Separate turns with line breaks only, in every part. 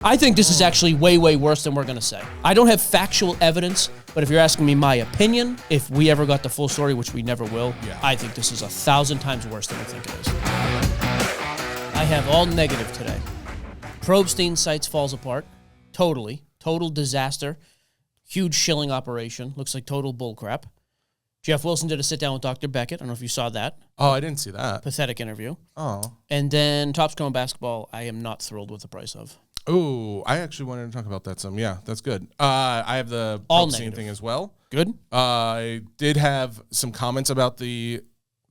I think this is actually way, way worse than we're going to say. I don't have factual evidence, but if you're asking me my opinion, if we ever got the full story, which we never will, I think this is 1,000 times worse than we think it is. I have all negative today. Probstein sites falls apart. Totally. Total disaster. Huge shilling operation. Looks like total bullcrap. Geoff Wilson did a sit-down with Dr. Beckett. I don't know if you saw that.
Oh, I didn't see that.
Pathetic interview.
Oh.
And then Topps Chrome Basketball, I am not thrilled with the price of.
Oh, I actually wanted to talk about that some. Yeah, that's good. I have the
all
Probstein thing as well.
Good.
I did have some comments about the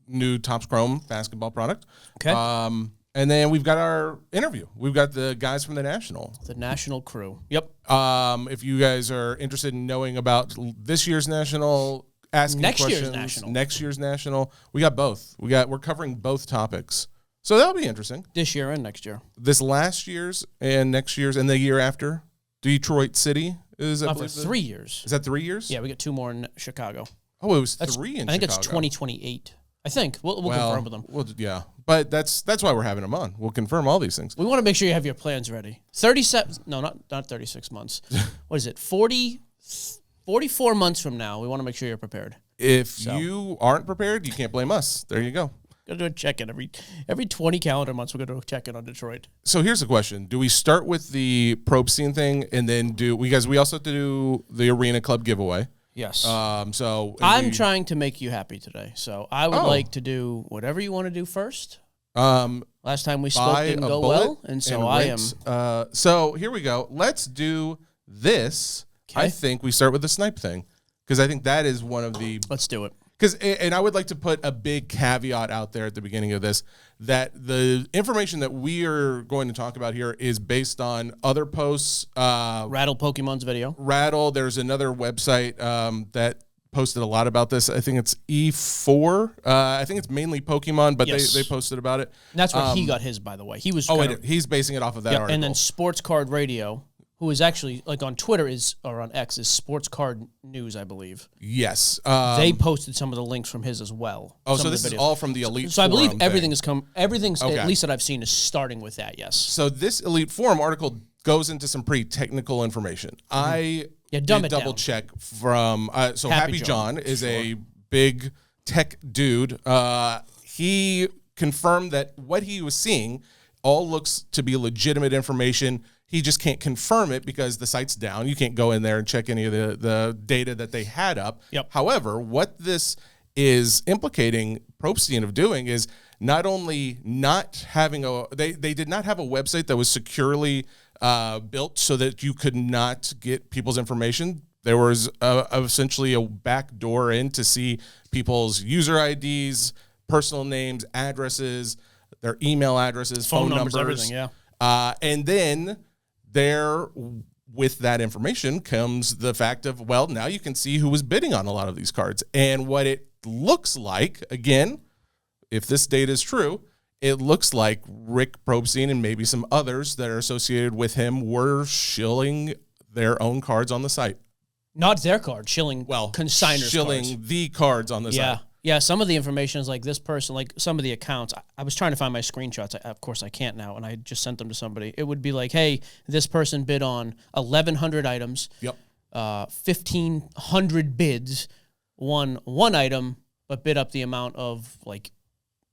new Topps Chrome basketball product.
Okay.
And then we've got our interview. We've got the guys from the National.
The National crew. Yep.
If you guys are interested in knowing about this year's National, asking questions, next year's National, we got both. We're covering both topics. So that'll be interesting.
This year and next year.
This last year's and next year's and the year after. Detroit City is
for 3 years.
Is that 3 years?
Yeah, we got 2 more in Chicago.
Oh, it was 3 in Chicago.
I think it's 2028. I think. We'll confirm with them.
Well, yeah. But that's why we're having them on. We'll confirm all these things.
We want to make sure you have your plans ready. 37, no, not 36 months. What is it? 44 months from now, we want to make sure you're prepared.
If you aren't prepared, you can't blame us. There you go.
Got to do a check-in every 20 calendar months. We're going to do a check-in on Detroit.
So here's the question: do we start with the Probstein thing and then we also have to do the Arena Club giveaway?
Yes.
So
I'm trying to make you happy today. So I would like to do whatever you want to do first. Last time we spoke didn't go well, and so I am.
So here we go. Let's do this. Okay. I think we start with the snipe thing because I think that is one of the.
Let's do it.
And I would like to put a big caveat out there at the beginning of this, that the information that we are going to talk about here is based on other posts.
Rattle Pokemon's video.
Rattle, there's another website that posted a lot about this. I think it's E4. I think it's mainly Pokemon, but they posted about it.
And that's where he got his, by the way. He was.
He's basing it off of that article.
And then Sports Card Radio, who is actually, like on Twitter or on X, is Sports Card News, I believe.
Yes.
They posted some of the links from his as well.
Oh, so this is all from the Elite
So I believe
Forum
everything's at least that I've seen, is starting with that, yes.
So this Elite Forum article goes into some pretty technical information. I did double check from, Happy John is a big tech dude. He confirmed that what he was seeing all looks to be legitimate information. He just can't confirm it because the site's down. You can't go in there and check any of the data that they had up.
Yep.
However, what this is implicating Probstein of doing is not only not having they did not have a website that was securely built so that you could not get people's information. There was essentially a back door in to see people's user IDs, personal names, addresses, their email addresses, phone numbers,
everything, yeah.
And then with that information comes the fact of, well, now you can see who was bidding on a lot of these cards. And what it looks like, again, if this data is true, it looks like Rick Probstein and maybe some others that are associated with him were shilling their own cards on the site.
Not their card, shilling consigners
shilling
cards.
The cards on the site.
Yeah, some of the information is like this person, like some of the accounts. I was trying to find my screenshots. Of course, I can't now, and I just sent them to somebody. It would be like, hey, this person bid on 1,100 items.
Yep.
1,500 bids, won one item, but bid up the amount of like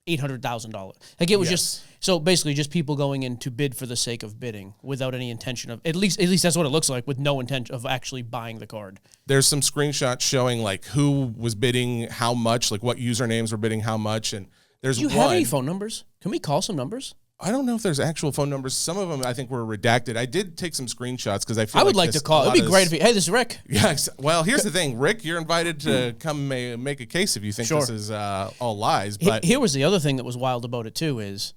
$800,000. Like it was just so basically just people going in to bid for the sake of bidding without any intention of at least that's what it looks like, with no intention of actually buying the card.
There's some screenshots showing like who was bidding how much, like what usernames were bidding how much, and there's
Do you have any phone numbers? Can we call some numbers?
I don't know if there's actual phone numbers. Some of them I think were redacted. I did take some screenshots because I feel
I would like to call. It'd be great if you. Hey, this is Rick.
Yeah. Well, here's the thing, Rick. You're invited to come make a case if you think this is all lies. But
here was the other thing that was wild about it too is.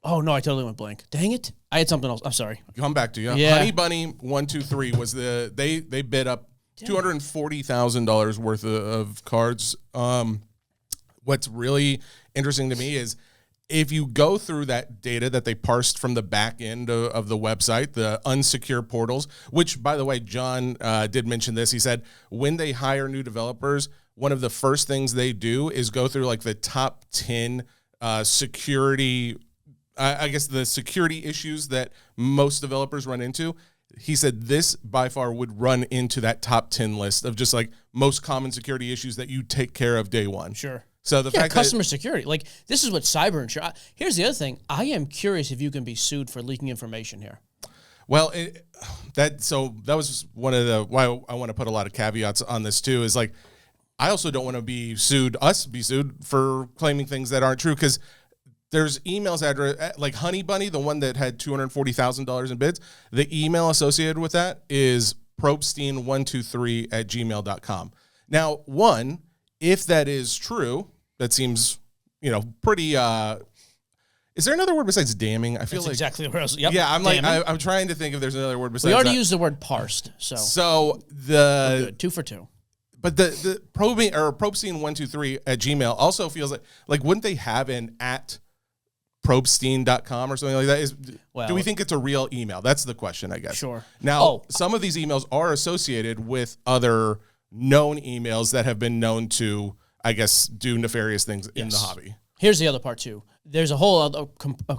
Oh no! I totally went blank. Dang it! I had something else. I'm sorry.
Come back to you.
Yeah.
Honey Bunny 123 was they bid up $240,000 worth of cards. What's really interesting to me is, if you go through that data that they parsed from the back end of the website, the unsecure portals, which, by the way, John did mention this. He said when they hire new developers, one of the first things they do is go through like the top 10 security I guess the security issues that most developers run into, he said this by far would run into that top 10 list of just like most common security issues that you take care of day one.
Sure.
So the fact
customer security, like this is what cyber insurance. Here's the other thing. I am curious if you can be sued for leaking information here.
Well, that was one of the why I want to put a lot of caveats on this too. Is like I also don't want to be sued for claiming things that aren't true, because there's emails address like Honey Bunny, the one that had $240,000 in bids. The email associated with that is probstein123@gmail.com. Now, one, if that is true, that seems pretty. Is there another word besides damning? I feel
That's
like
exactly where I was. Yep,
yeah, I'm like
damning.
I'm trying to think if there's another word besides.
We already
that.
used the word parsed, so
the
good. 2 for 2.
But the probstein123@gmail also feels like wouldn't they have an at probstein.com or something like that? Do we think it's a real email? That's the question, I guess.
Sure.
Now, some of these emails are associated with other known emails that have been known to, I guess, do nefarious things in the hobby.
Here's the other part, too. There's a whole other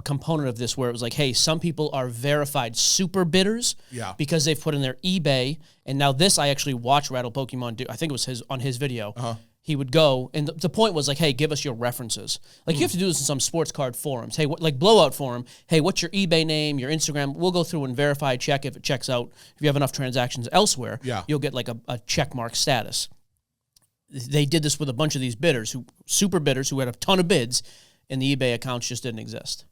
component of this where it was like, hey, some people are verified super bidders because they've put in their eBay. And now this I actually watched Rattle Pokemon do. I think it was on his video. He would go, and the point was like, hey, give us your references. Like you have to do this in some sports card forums. Hey, like Blowout Forum. Hey, what's your eBay name, your Instagram? We'll go through and verify, check if it checks out. If you have enough transactions elsewhere, you'll get like a check mark status. They did this with a bunch of these bidders, super bidders who had a ton of bids, and the eBay accounts just didn't exist.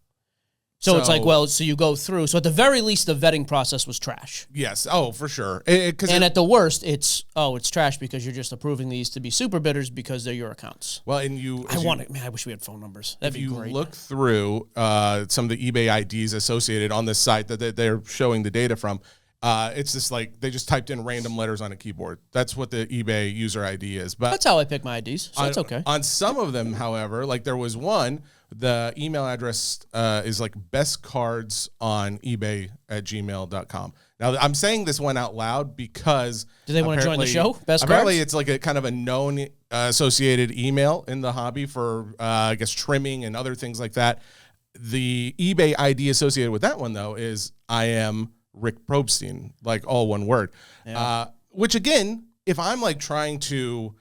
So it's like, so you go through. So at the very least, the vetting process was trash.
Yes. Oh, for sure.
At the worst, it's trash because you're just approving these to be super bidders because they're your accounts.
Well, and
I wish we had phone numbers. That'd be great.
If you look through some of the eBay IDs associated on this site that they're showing the data from, it's just like they just typed in random letters on a keyboard. That's what the eBay user ID is. But
that's how I pick my IDs, so that's okay.
On some of them, however, like there was one, the email address is like bestcardsonebay@gmail.com. Now, I'm saying this one out loud because
do they want to join the show?
Apparently, it's like a kind of a known associated email in the hobby for, I guess, trimming and other things like that. The eBay ID associated with that one, though, is I am Rick Probstein, like all one word. Yeah. Which again, if I'm like trying to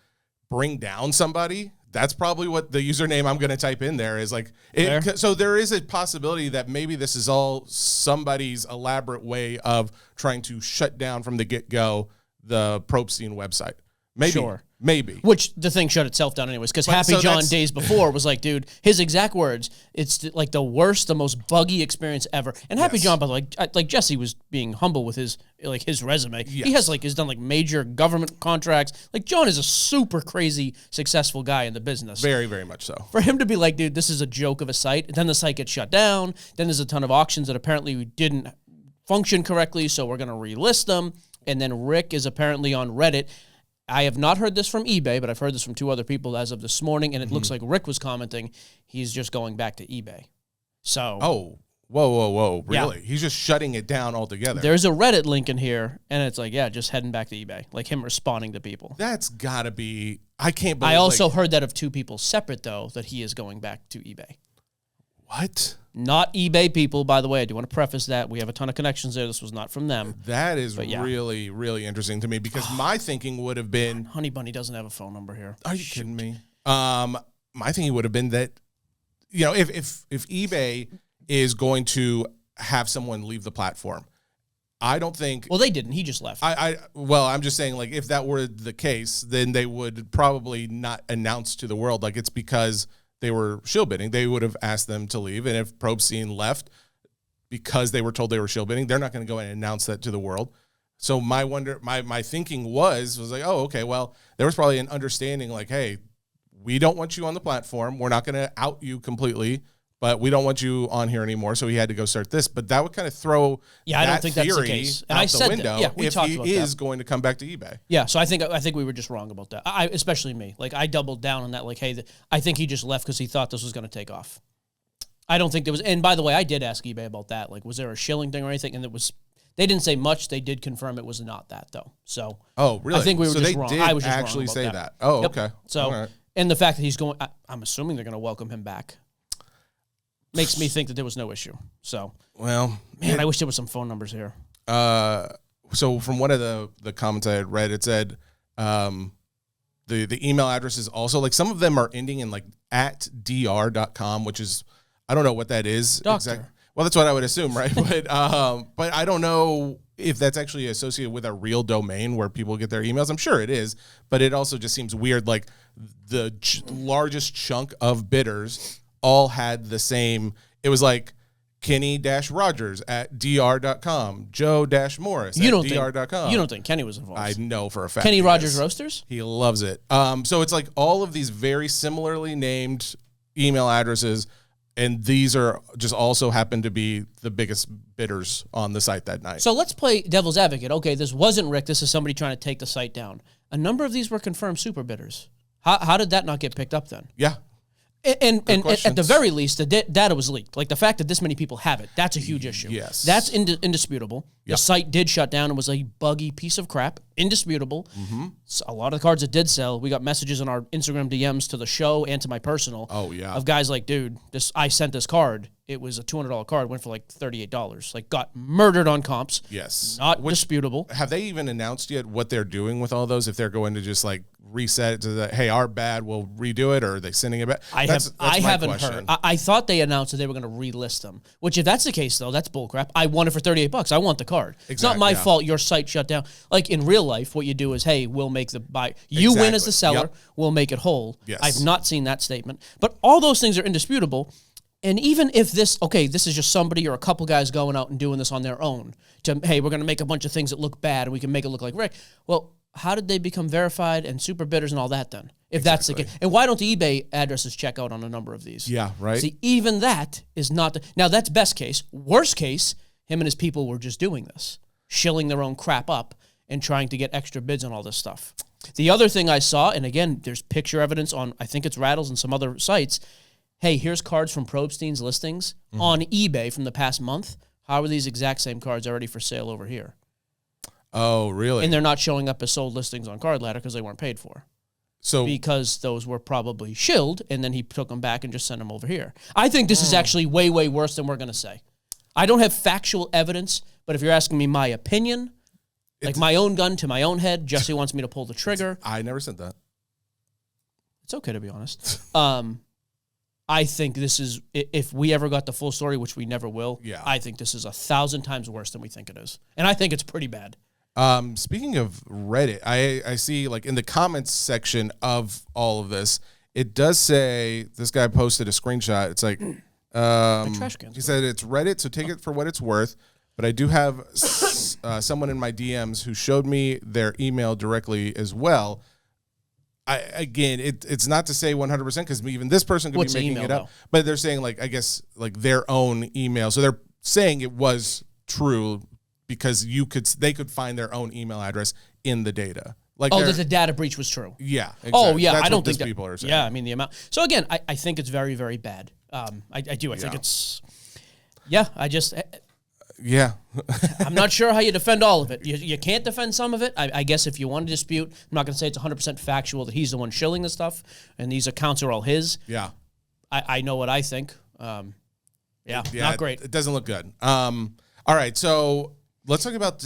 bring down somebody, that's probably what the username I'm going to type in there is like. So there is a possibility that maybe this is all somebody's elaborate way of trying to shut down from the get-go the Probstein website. Maybe.
Sure.
Maybe.
Which the thing shut itself down anyways, because Happy John days before was like, dude, his exact words, it's like the worst, the most buggy experience ever. And Happy John, by the way, like Jesse was being humble with his resume. Yes. He has done like major government contracts. Like John is a super crazy successful guy in the business.
Very, very much so.
For him to be like, dude, this is a joke of a site. And then the site gets shut down. Then there's a ton of auctions that apparently didn't function correctly, so we're going to relist them. And then Rick is apparently on Reddit. I have not heard this from eBay, but I've heard this from 2 other people as of this morning, and it looks like Rick was commenting he's just going back to eBay. So,
whoa, really? Yeah. He's just shutting it down altogether.
There's a Reddit link in here, and it's like, just heading back to eBay, like him responding to people.
That's got to be, I can't believe.
I also heard that of 2 people separate, though, that he is going back to eBay.
What?
Not eBay people, by the way. I do want to preface that. We have a ton of connections there. This was not from them.
That is really, really interesting to me because my thinking would have been...
Honey Bunny doesn't have a phone number here.
Are you kidding me? My thinking would have been that, if eBay is going to have someone leave the platform, I don't think...
Well, they didn't. He just left.
I'm just saying, like, if that were the case, then they would probably not announce to the world, like, it's because... they were shill bidding. They would have asked them to leave. And if Probstein left because they were told they were shill bidding, they're not going to go and announce that to the world. So my thinking was like, oh, okay, well, there was probably an understanding like, hey, we don't want you on the platform. We're not going to out you completely, but we don't want you on here anymore. So he had to go start this. But that would kind of throw
I don't think that's the case. And
out
I said
the window
that. Yeah, we
if
talked
he
about
is
that.
going to come back to eBay.
Yeah, so I think we were just wrong about that. Especially me. Like I doubled down on that. Like, hey, I think he just left because he thought this was going to take off. I don't think there was. And by the way, I did ask eBay about that. Like, was there a shilling thing or anything? And it was. They didn't say much. They did confirm it was not that though. So.
Oh, really?
I think we were just wrong. I was just
actually
wrong
say
about
that. Oh,
yep.
okay.
So, and the fact that he's going, I'm assuming they're going to welcome him back. makes me think that there was no issue. So,
well,
man, I wish there was some phone numbers here.
So from one of the comments I had read, it said the email addresses also, like some of them are ending in like @dr.com, which is, I don't know what that is.
Doctor.
Well, that's what I would assume, right? But I don't know if that's actually associated with a real domain where people get their emails. I'm sure it is, but it also just seems weird. Like the largest chunk of bidders all had the same. It was like Kenny-Rogers @dr.com, Joe-Morris @dr.com.
You don't think Kenny was involved?
I know for a fact.
Kenny Rogers Roasters?
He loves it. So it's like all of these very similarly named email addresses, and these are just also happen to be the biggest bidders on the site that night.
So let's play devil's advocate. Okay, this wasn't Rick. This is somebody trying to take the site down. A number of these were confirmed super bidders. How did that not get picked up then?
Yeah.
And at the very least, the data was leaked. Like the fact that this many people have it, that's a huge issue.
Yes.
That's indisputable.
Yep.
The site did shut down and was a buggy piece of crap. Indisputable. Mm-hmm. So a lot of the cards that did sell, we got messages on our Instagram DMs to the show and to my personal.
Oh, yeah.
Of guys like, dude, I sent this card. It was a $200 card, went for like $38. Like got murdered on comps.
Yes.
Not disputable.
Have they even announced yet what they're doing with all those? If they're going to just like reset it to the, hey, our bad, we'll redo it, or are they sending it back?
I haven't heard. I thought they announced that they were going to relist them. Which, if that's the case, though, that's bullcrap. I want it for $38. I want the card. Exactly, it's not my fault your site shut down. Like in real life, what you do is, hey, we'll make the buy. You win as the seller. Yep. We'll make it whole.
Yes.
I've not seen that statement. But all those things are indisputable. And even if this is just somebody or a couple guys going out and doing this on their own, hey, we're going to make a bunch of things that look bad and we can make it look like Rick. Well, how did they become verified and super bidders and all that then? If that's the case. And why don't the eBay addresses check out on a number of these?
Yeah, right.
See, even that is not now that's best case. Worst case, him and his people were just doing this, shilling their own crap up and trying to get extra bids on all this stuff. The other thing I saw, and again, there's picture evidence on, I think it's Rattles and some other sites. Hey, here's cards from Probstein's listings on eBay from the past month. How are these exact same cards already for sale over here?
Oh, really?
And they're not showing up as sold listings on Card Ladder because they weren't paid for. So because those were probably shilled, and then he took them back and just sent them over here. I think this is actually way, way worse than we're going to say. I don't have factual evidence, but if you're asking me my opinion, like my own gun to my own head, Jesse wants me to pull the trigger.
I never said that.
It's okay to be honest. I think this is, if we ever got the full story, which we never will, I think this is 1,000 times worse than we think it is. And I think it's pretty bad.
Speaking of Reddit, I see like in the comments section of all of this, it does say, this guy posted a screenshot. It's like,
trash cans.
He said it's Reddit, so take it for what it's worth. But I do have someone in my DMs who showed me their email directly as well. It's not to say 100% because even this person could be making it up, but they're saying like, I guess like their own email. So they're saying it was true because they could find their own email address in the data. Like
that the data breach was true.
Yeah. Exactly.
Oh yeah.
That's
I don't think that,
people are saying.
Yeah. I mean the amount. So again, I think it's very, very bad. I do. I think it's,
yeah.
I'm not sure how you defend all of it. You can't defend some of it. I guess if you want to dispute, I'm not going to say it's 100% factual that he's the one shilling the stuff and these accounts are all his.
Yeah.
I know what I think. Not great.
It doesn't look good. All right, so let's talk about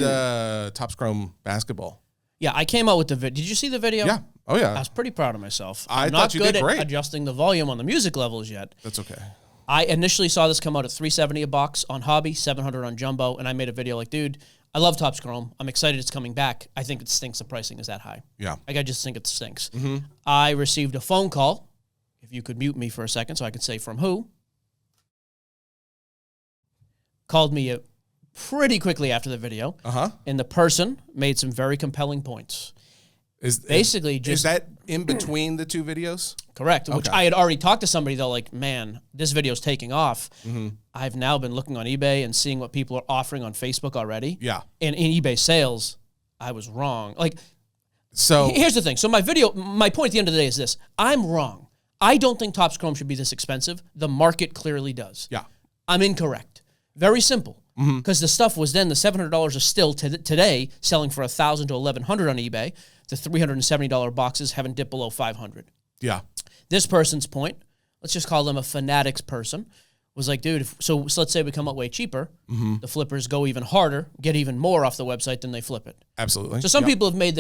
Topps Chrome basketball.
Yeah, I came out with the video. Did you see the video?
Yeah. Oh, yeah.
I was pretty proud of myself.
I
I'm
thought
not
you
good
did great.
at adjusting the volume on the music levels yet.
That's okay.
I initially saw this come out at $370 a box on Hobby, $700 on Jumbo, and I made a video like, dude, I love Topps Chrome. I'm excited it's coming back. I think it stinks the pricing is that high.
Yeah.
Like, I just think it stinks.
Mm-hmm.
I received a phone call. If you could mute me for a second so I could say from who. Called me pretty quickly after the video.
Uh-huh.
And the person made some very compelling points. Is
that in between the two videos?
Correct. Okay. Which I had already talked to somebody, though, like, man, this video's taking off.
Mm-hmm.
I've now been looking on eBay and seeing what people are offering on Facebook already.
Yeah.
And in eBay sales, I was wrong. Like,
so
here's the thing. So my point at the end of the day is this. I'm wrong. I don't think Topps Chrome should be this expensive. The market clearly does.
Yeah.
I'm incorrect. Very simple. Because the stuff was then, the $700 is still today selling for $1,000 to $1,100 on eBay. The $370 boxes haven't dipped below $500.
Yeah.
This person's point, let's just call them a fanatics person, was like, dude, so let's say we come up way cheaper. The flippers go even harder, get even more off the website than they flip it.
Absolutely.
So some people have made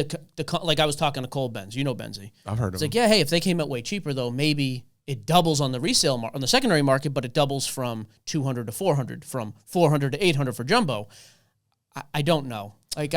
like I was talking to Cole Benz. You know Benzie.
I've heard of him.
It's like, yeah, hey, if they came out way cheaper, though, maybe it doubles on the resale on the secondary market, but it doubles from 200 to 400, from 400 to 800 for jumbo. I don't know. Like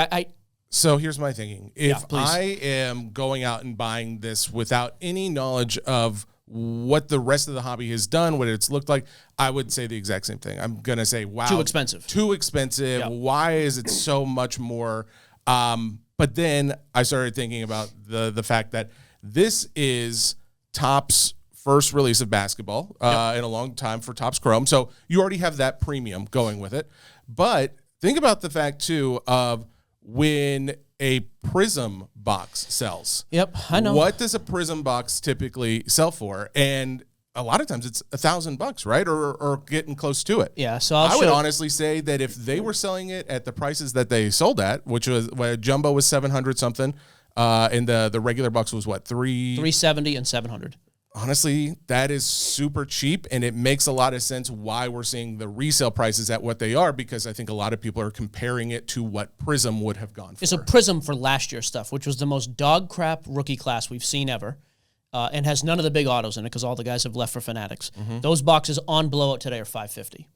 So here's my thinking. If
please.
I am going out and buying this without any knowledge of what the rest of the hobby has done, what it's looked like, I would say the exact same thing. I'm going to say, wow.
Too expensive.
Too expensive.
Yep.
Why is it so much more? But then I started thinking about the fact that this is Topps' first release of basketball in a long time for Topps Chrome. So you already have that premium going with it. But think about the fact, too, of when a Prism box sells.
Yep, I know.
What does a Prism box typically sell for? And a lot of times it's $1,000, right? Or getting close to it.
Yeah, so
I would honestly say that if they were selling it at the prices that they sold at, which was where jumbo was 700 something, and the regular box was what,
370 and 700.
Honestly, that is super cheap, and it makes a lot of sense why we're seeing the resale prices at what they are, because I think a lot of people are comparing it to what Prism would have gone for.
It's a Prism for last year's stuff, which was the most dog crap rookie class we've seen ever, and has none of the big autos in it because all the guys have left for Fanatics. Those boxes on blowout today are $550.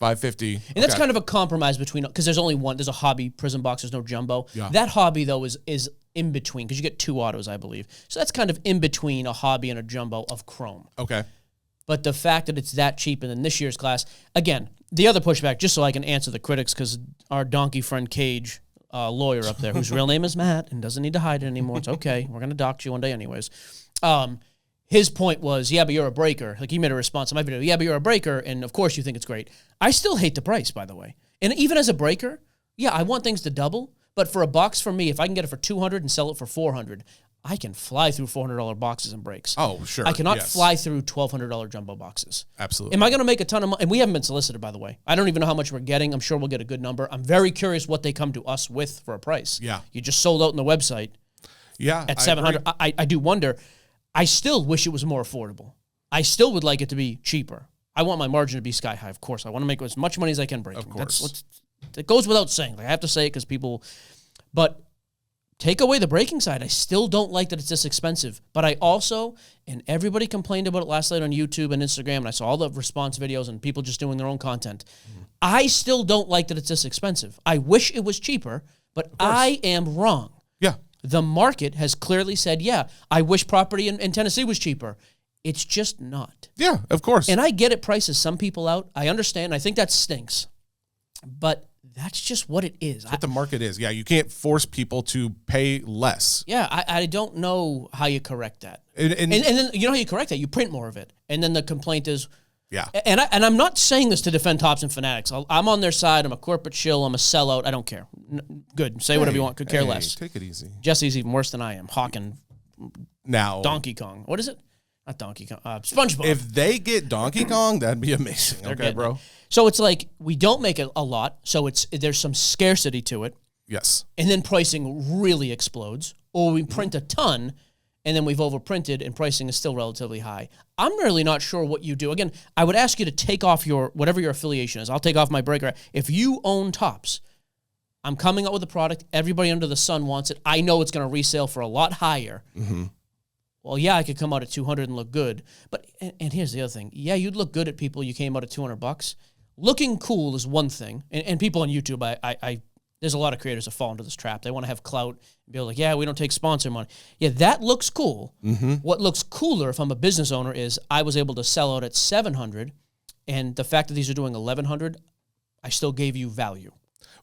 $550.
And that's kind of a compromise between, because there's only one, there's a hobby Prism box, there's no jumbo.
Yeah.
That hobby, though, is in between, because you get 2 autos, I believe. So that's kind of in between a hobby and a jumbo of Chrome.
Okay.
But the fact that it's that cheap, and in this year's class, again, the other pushback, just so I can answer the critics, because our donkey friend Cage, lawyer up there, whose real name is Matt and doesn't need to hide it anymore. It's okay. We're going to dox you one day anyways. His point was, yeah, but you're a breaker. Like, he made a response to my video. Yeah, but you're a breaker, and of course you think it's great. I still hate the price, by the way. And even as a breaker, yeah, I want things to double. But for a box, for me, if I can get it for $200 and sell it for $400, I can fly through $400 boxes and breaks.
Oh, sure.
I cannot fly through $1,200 jumbo boxes.
Absolutely.
Am I going to make a ton of money? And we haven't been solicited, by the way. I don't even know how much we're getting. I'm sure we'll get a good number. I'm very curious what they come to us with for a price.
Yeah.
You just sold out on the website.
Yeah.
At $700. I do wonder. I still wish it was more affordable. I still would like it to be cheaper. I want my margin to be sky high, of course. I want to make as much money as I can breaking.
Of course.
It goes without saying. Like, I have to say it because people... But take away the breaking side. I still don't like that it's this expensive. But I also, and everybody complained about it last night on YouTube and Instagram, and I saw all the response videos and people just doing their own content. I still don't like that it's this expensive. I wish it was cheaper, but I am wrong.
Yeah.
The market has clearly said, yeah, I wish property in Tennessee was cheaper. It's just not.
Yeah, of course.
And I get it prices some people out. I understand. I think that stinks. But that's just what it is.
That's what the market is. Yeah, you can't force people to pay less.
Yeah, I don't know how you correct that.
And
then you know how you correct that? You print more of it. And then the complaint is...
Yeah.
And I'm not saying this to defend Topps and Fanatics. I'm on their side. I'm a corporate shill. I'm a sellout. I don't care. Good. Say whatever you want. Could care less.
Take it easy.
Jesse's even worse than I am. Hawking
now
Donkey Kong. What is it? Not Donkey Kong. SpongeBob.
If they get Donkey Kong, that'd be amazing. Okay, bro.
It. So it's like we don't make it a lot. So there's some scarcity to it.
Yes.
And then pricing really explodes. Or we print a ton, and then we've overprinted, and pricing is still relatively high. I'm really not sure what you do. Again, I would ask you to take off whatever your affiliation is. I'll take off my breaker. If you own Topps, I'm coming up with a product. Everybody under the sun wants it. I know it's going to resale for a lot higher. Mm-hmm. Well, yeah, I could come out at $200 and look good. But, and here's the other thing. Yeah, you'd look good at people you came out at $200. Looking cool is one thing. And people on YouTube, there's a lot of creators that fall into this trap. They want to have clout and be like, yeah, we don't take sponsor money. Yeah, that looks cool. Mm-hmm. What looks cooler if I'm a business owner is I was able to sell out at $700, and the fact that these are doing $1,100, I still gave you value.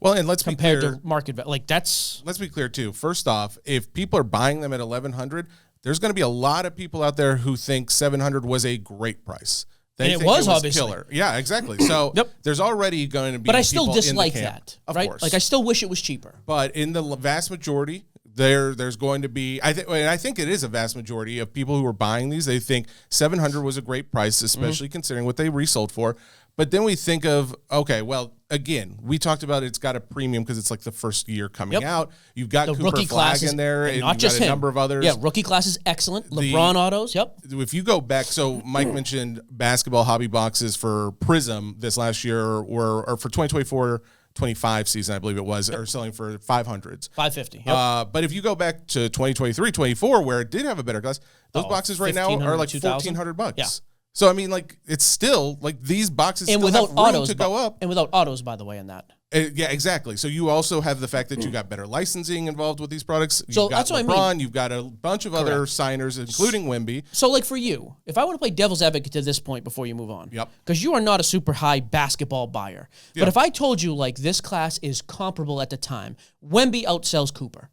Well, and let's
compared
be clear,
to market value. Like, that's...
Let's be clear, too. First off, if people are buying them at $1,100, there's going to be a lot of people out there who think $700 was a great price.
And it was obviously
killer. Yeah, exactly. So there's already going to be.
But I still dislike
that,
of course. Like, I still wish it was cheaper.
But in the vast majority, there's going to be. I think it is a vast majority of people who are buying these. They think $700 was a great price, especially considering what they resold for. But then we think of, okay, well, again, we talked about it's got a premium because it's like the first year coming out. You've got
The
Cooper
rookie
Flag
classes,
in there, and
not
you've
just
got a
him.
number of others.
Yeah, rookie class is excellent. LeBron autos, yep.
If you go back, so Mike mentioned basketball hobby boxes for Prism this last year, or for 2024-25 season, I believe it was, are selling for 500s.
550. Yep.
But if you go back to 2023-24, where it did have a better class, those boxes right now are like $1,400.
Yeah.
So I mean, like, it's still like these boxes
And
still
without
have room
autos
to go up.
And without autos, by the way, in that.
Yeah, exactly. So you also have the fact that you got better licensing involved with these products.
So
You've got
that's what
LeBron,
I mean.
You've got a bunch of other signers, including Wemby.
So, like, for you, if I want to play devil's advocate to this point before you move on,
Yep.
because you are not a super high basketball buyer, but if I told you, like, this class is comparable at the time, Wemby outsells Cooper,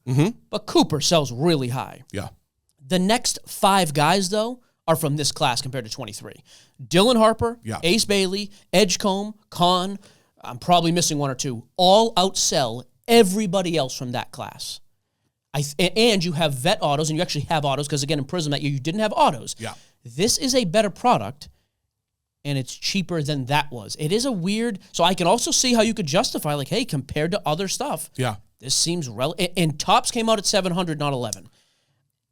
but Cooper sells really high.
Yeah.
The next 5 guys, though, are from this class compared to 23. Dylan Harper, Ace Bailey, Edgecombe, Kahn, I'm probably missing 1 or 2, all outsell everybody else from that class. And you have vet autos, and you actually have autos, because, again, in Prism that year, you didn't have autos.
Yeah.
This is a better product, and it's cheaper than that was. It is a weird... So I can also see how you could justify, like, hey, compared to other stuff, this seems relevant. And Topps came out at 700, not 11.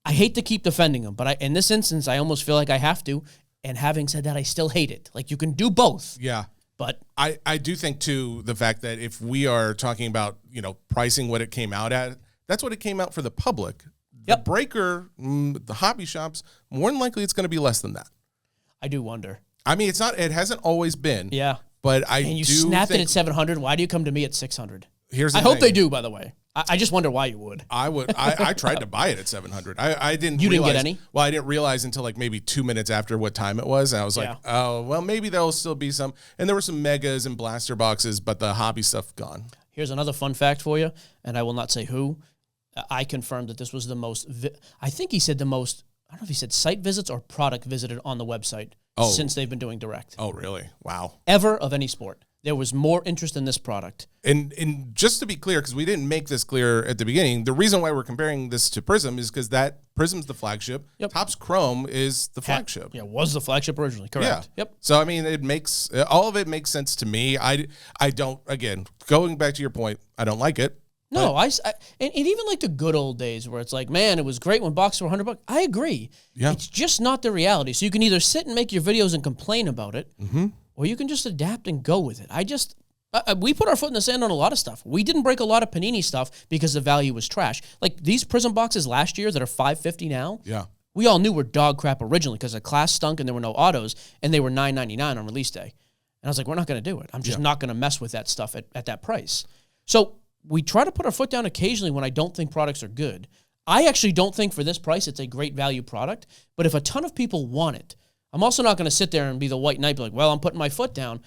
I hate to keep defending them, but in this instance, I almost feel like I have to. And having said that, I still hate it. Like, you can do both.
Yeah.
But
I do think, too, the fact that if we are talking about, pricing what it came out at, that's what it came out for the public. The breaker, the hobby shops, more than likely it's going to be less than that.
I do wonder.
I mean, it hasn't always been.
Yeah.
But
and you snapped it at 700. Why do you come to me at 600?
I
hope they do, by the way. I just wonder why you would.
I tried to buy it at 700. I didn't.
You
realize,
didn't get any?
Well, I didn't realize until like maybe 2 minutes after what time it was. And I was like, oh, well, maybe there'll still be some. And there were some megas and blaster boxes, but the hobby stuff gone.
Here's another fun fact for you, and I will not say who. I confirmed that this was the most. I think he said the most. I don't know if he said site visits or product visited on the website since they've been doing direct.
Oh, really? Wow.
Ever of any sport. There was more interest in this product.
And just to be clear, because we didn't make this clear at the beginning, the reason why we're comparing this to Prism is because that Prism's the flagship. Topps Chrome is the flagship.
Yeah, was the flagship originally. Correct.
Yeah. Yep. So I mean, all of it makes sense to me. I don't. Again, going back to your point, I don't like it.
No, and even like the good old days where it's like, man, it was great when boxes were $100. I agree. Yeah. It's just not the reality. So you can either sit and make your videos and complain about it. Or you can just adapt and go with it. We put our foot in the sand on a lot of stuff. We didn't break a lot of Panini stuff because the value was trash. Like these Prism boxes last year that are $550 now. Yeah. We all knew were dog crap originally because the class stunk and there were no autos, and they were $9.99 on release day. And I was like, we're not going to do it. I'm just not going to mess with that stuff at that price. So we try to put our foot down occasionally when I don't think products are good. I actually don't think for this price it's a great value product, but if a ton of people want it, I'm also not going to sit there and be the white knight, be like, well, I'm putting my foot down.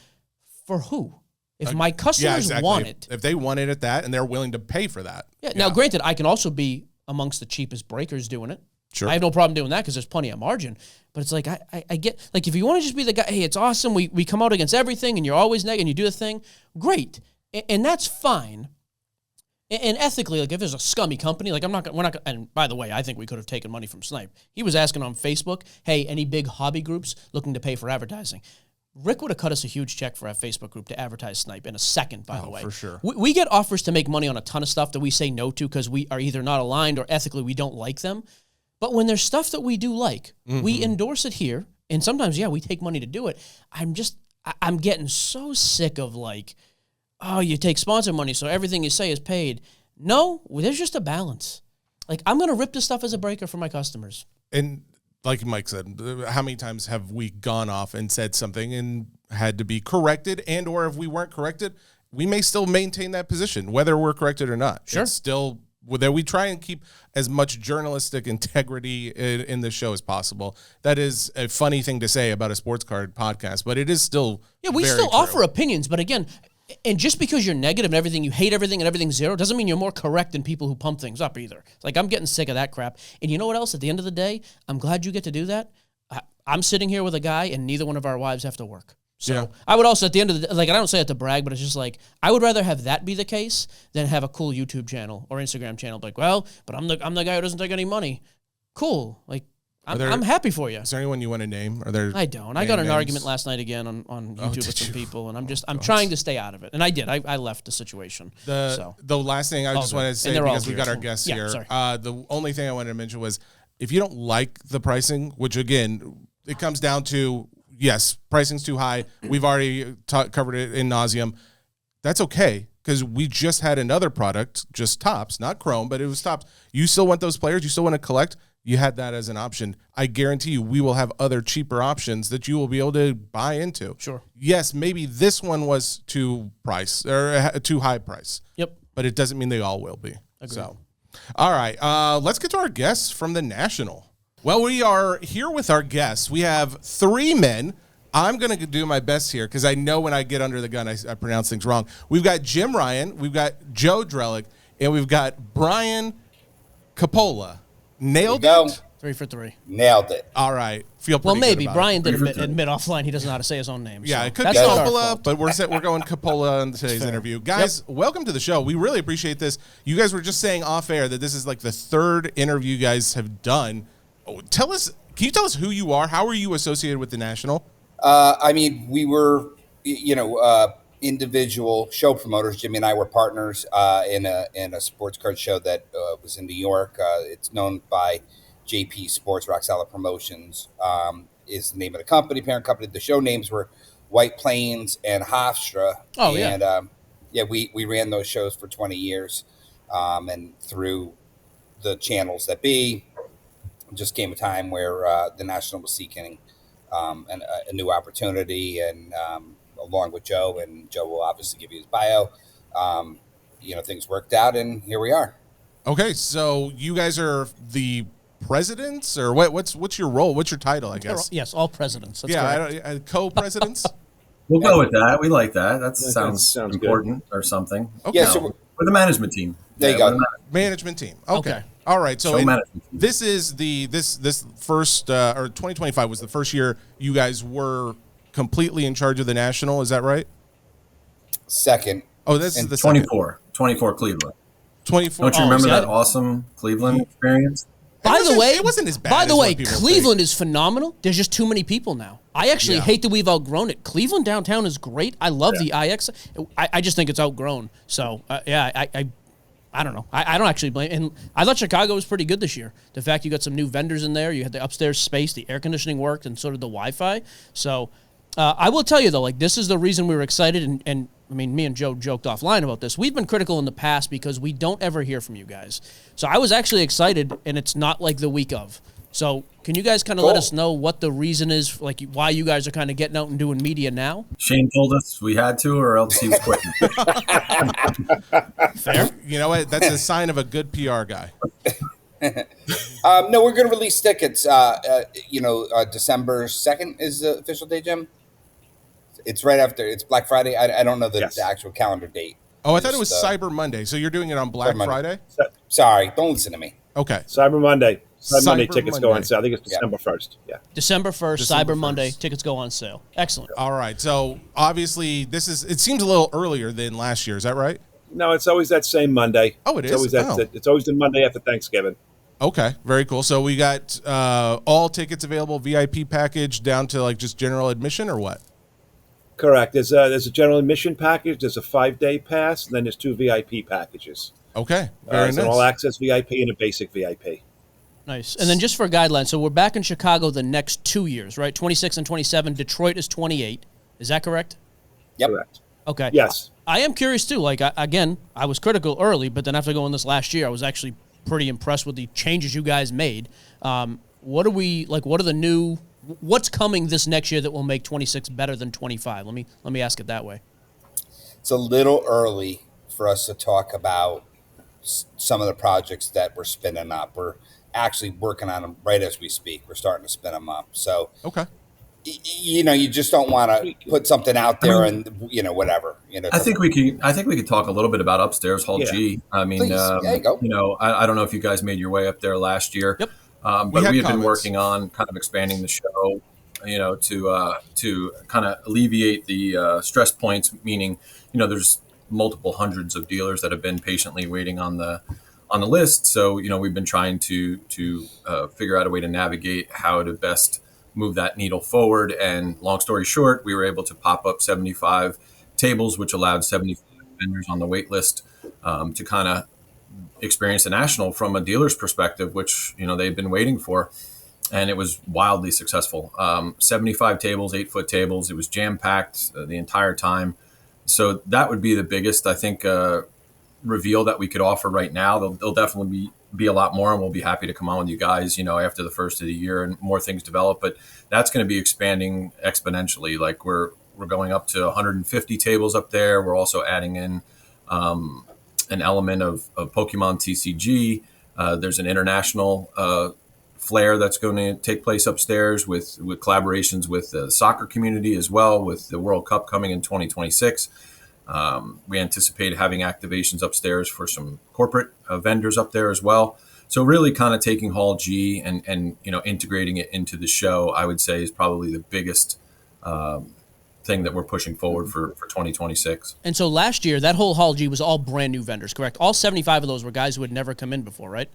For who? If my customers want it.
If they want it at that and they're willing to pay for that.
Yeah. Now, granted, I can also be amongst the cheapest breakers doing it.
Sure.
I have no problem doing that because there's plenty of margin. But it's like, I get, like, if you want to just be the guy, hey, it's awesome, we come out against everything and you're always negative and you do the thing, great. And that's fine. And ethically, like if there's a scummy company, like we're not gonna, and by the way, I think we could have taken money from Snipe. He was asking on Facebook, hey, any big hobby groups looking to pay for advertising? Rick would have cut us a huge check for our Facebook group to advertise Snipe in a second, by the way.
For sure.
We get offers to make money on a ton of stuff that we say no to because we are either not aligned or ethically we don't like them. But when there's stuff that we do like, we endorse it here. And sometimes, we take money to do it. I'm getting so sick of like, oh, you take sponsor money, so everything you say is paid. No, there's just a balance. Like, I'm going to rip this stuff as a breaker for my customers.
And like Mike said, how many times have we gone off and said something and had to be corrected, and or if we weren't corrected, we may still maintain that position, whether we're corrected or not.
Sure.
It's still, that we try and keep as much journalistic integrity in the show as possible. That is a funny thing to say about a sports card podcast, but it is still
we
very
still
true.
offer opinions, but again... And just because you're negative and everything, you hate everything and everything's zero, doesn't mean you're more correct than people who pump things up either. It's like, I'm getting sick of that crap. And you know what else? At the end of the day, I'm glad you get to do that. I'm sitting here with a guy and neither one of our wives have to work. So I would also, at the end of the day, like, I don't say it to brag, but it's just like, I would rather have that be the case than have a cool YouTube channel or Instagram channel. Like, well, but I'm the guy who doesn't take any money. Cool. Like, I'm happy for you.
Is there anyone you want to name?
I don't. I got an argument last night again on YouTube with some people, and I'm trying to stay out of it. And I did. I left the situation. The
last thing I just wanted to say, because we got our guests here,
sorry.
the only thing I wanted to mention was, if you don't like the pricing, which again, it comes down to, yes, pricing's too high. We've already covered it in nauseum. That's okay, because we just had another product, just Topps, not Chrome, but it was Topps. You still want those players? You still want to collect? You had that as an option. I guarantee you we will have other cheaper options that you will be able to buy into.
Sure.
Yes, maybe this one was too high price.
Yep.
But it doesn't mean they all will be.
Agreed.
So, all right, let's get to our guests from the National. Well, we are here with our guests. We have 3 men. I'm going to do my best here because I know when I get under the gun, I pronounce things wrong. We've got Jim Ryan, we've got Joe Drelich, and we've got Brian Coppola. Nailed it?
3 for 3.
Nailed it.
All right. Feel pretty
well, maybe.
good about
Brian did admit offline he doesn't know how to say his own name.
Yeah,
so
it could be Coppola, but we're going Coppola in today's interview. Guys, welcome to the show. We really appreciate this. You guys were just saying off air that this is like the 3rd interview you guys have done. Can you tell us who you are? How are you associated with the National?
I mean, we were, individual show promoters. Jimmy and I were partners in a sports card show that was in New York. It's known by JP Sports, Rock Solid Promotions, is the name of the company, parent company. The show names were White Plains and Hofstra.
Oh,
and, we ran those shows for 20 years. And through the channels that be, just came a time where the National was seeking a new opportunity, and along with Joe, and Joe will obviously give you his bio, things worked out, and here we are.
Okay, so you guys are the presidents, or what's your role? What's your title, I guess?
Yes, all presidents. That's
co-presidents?
We'll go with that. We like that. That sounds important good. Or something.
Okay.
Yeah, so
we're the management team.
There you go.
Management team. Okay. All right. So this is this first, or 2025 was the first year you guys were completely in charge of the National. Is that right?
Second.
Oh, this is the
24 Cleveland.
24.
Don't you remember that awesome Cleveland experience?
By the way,
it wasn't as bad.
By the way, Cleveland is phenomenal. There's just too many people now. I actually hate that we've outgrown it. Cleveland downtown is great. I love the IX. I just think it's outgrown. So I don't know. I don't actually blame. And I thought Chicago was pretty good this year. The fact you got some new vendors in there, you had the upstairs space, the air conditioning worked, and so did the Wi-Fi. So I will tell you though, like this is the reason we were excited. And I mean, me and Joe joked offline about this. We've been critical in the past because we don't ever hear from you guys. So I was actually excited, and it's not like the week of. So can you guys kind of let us know what the reason is, like why you guys are kind of getting out and doing media now?
Shane told us we had to, or else he was quitting.
Fair. You know what? That's a sign of a good PR guy.
No, we're going to release tickets. December 2nd is the official day, Jim. It's right after. It's Black Friday. I don't know the actual calendar date.
Oh, I thought it was Cyber Monday. So you're doing it on Black Friday?
Sorry, don't listen to me.
Okay.
Cyber Monday. Cyber Monday tickets go on sale. I think it's December 1st. Yeah.
December 1st, Cyber Monday, tickets go on sale. Excellent.
All right. So obviously it seems a little earlier than last year. Is that right?
No, it's always that same Monday.
Oh, it is?
It's always the Monday after Thanksgiving.
Okay. Very cool. So we got all tickets available, VIP package down to like just general admission or what?
Correct. There's a general admission package. There's a 5-day pass, and then there's 2 VIP packages.
Okay. Very nice.
An all-access VIP and a basic VIP.
Nice. And then just for a guideline, so we're back in Chicago the next 2 years, right? 26 and 27. Detroit is 28. Is that correct?
Yep.
Correct.
Okay.
Yes.
I am curious, too. Like, I was critical early, but then after going this last year, I was actually pretty impressed with the changes you guys made. What's coming this next year that will make 26 better than 25? Let me ask it that way.
It's a little early for us to talk about some of the projects that we're spinning up. We're actually working on them right as we speak. We're starting to spin them up. So,
okay.
You just don't want to put something out there and whatever.
I think we could talk a little bit about Upstairs Hall G. I mean,
there you go.
I don't know if you guys made your way up there last year.
Yep.
But we had been working on kind of expanding the show, to kind of alleviate the stress points. Meaning, there's multiple hundreds of dealers that have been patiently waiting on the on the list. So, we've been trying to figure out a way to navigate how to best move that needle forward. And long story short, we were able to pop up 75 tables, which allowed 75 vendors on the wait list to kind of experience the national from a dealer's perspective, which, they've been waiting for. And it was wildly successful. 75 tables, 8-foot tables. It was jam-packed the entire time. So that would be the biggest, I think, reveal that we could offer right now. There'll definitely be a lot more, and we'll be happy to come on with you guys, after the first of the year and more things develop. But that's going to be expanding exponentially. Like we're going up to 150 tables up there. We're also adding in an element of Pokemon TCG. There's an international flair that's going to take place upstairs with collaborations with the soccer community as well, with the World Cup coming in 2026. We anticipate having activations upstairs for some corporate vendors up there as well. So really kind of taking Hall G and integrating it into the show, I would say, is probably the biggest thing that we're pushing forward for 2026.
And so last year, that whole Hall G was all brand new vendors, correct? All 75 of those were guys who had never come in before, right?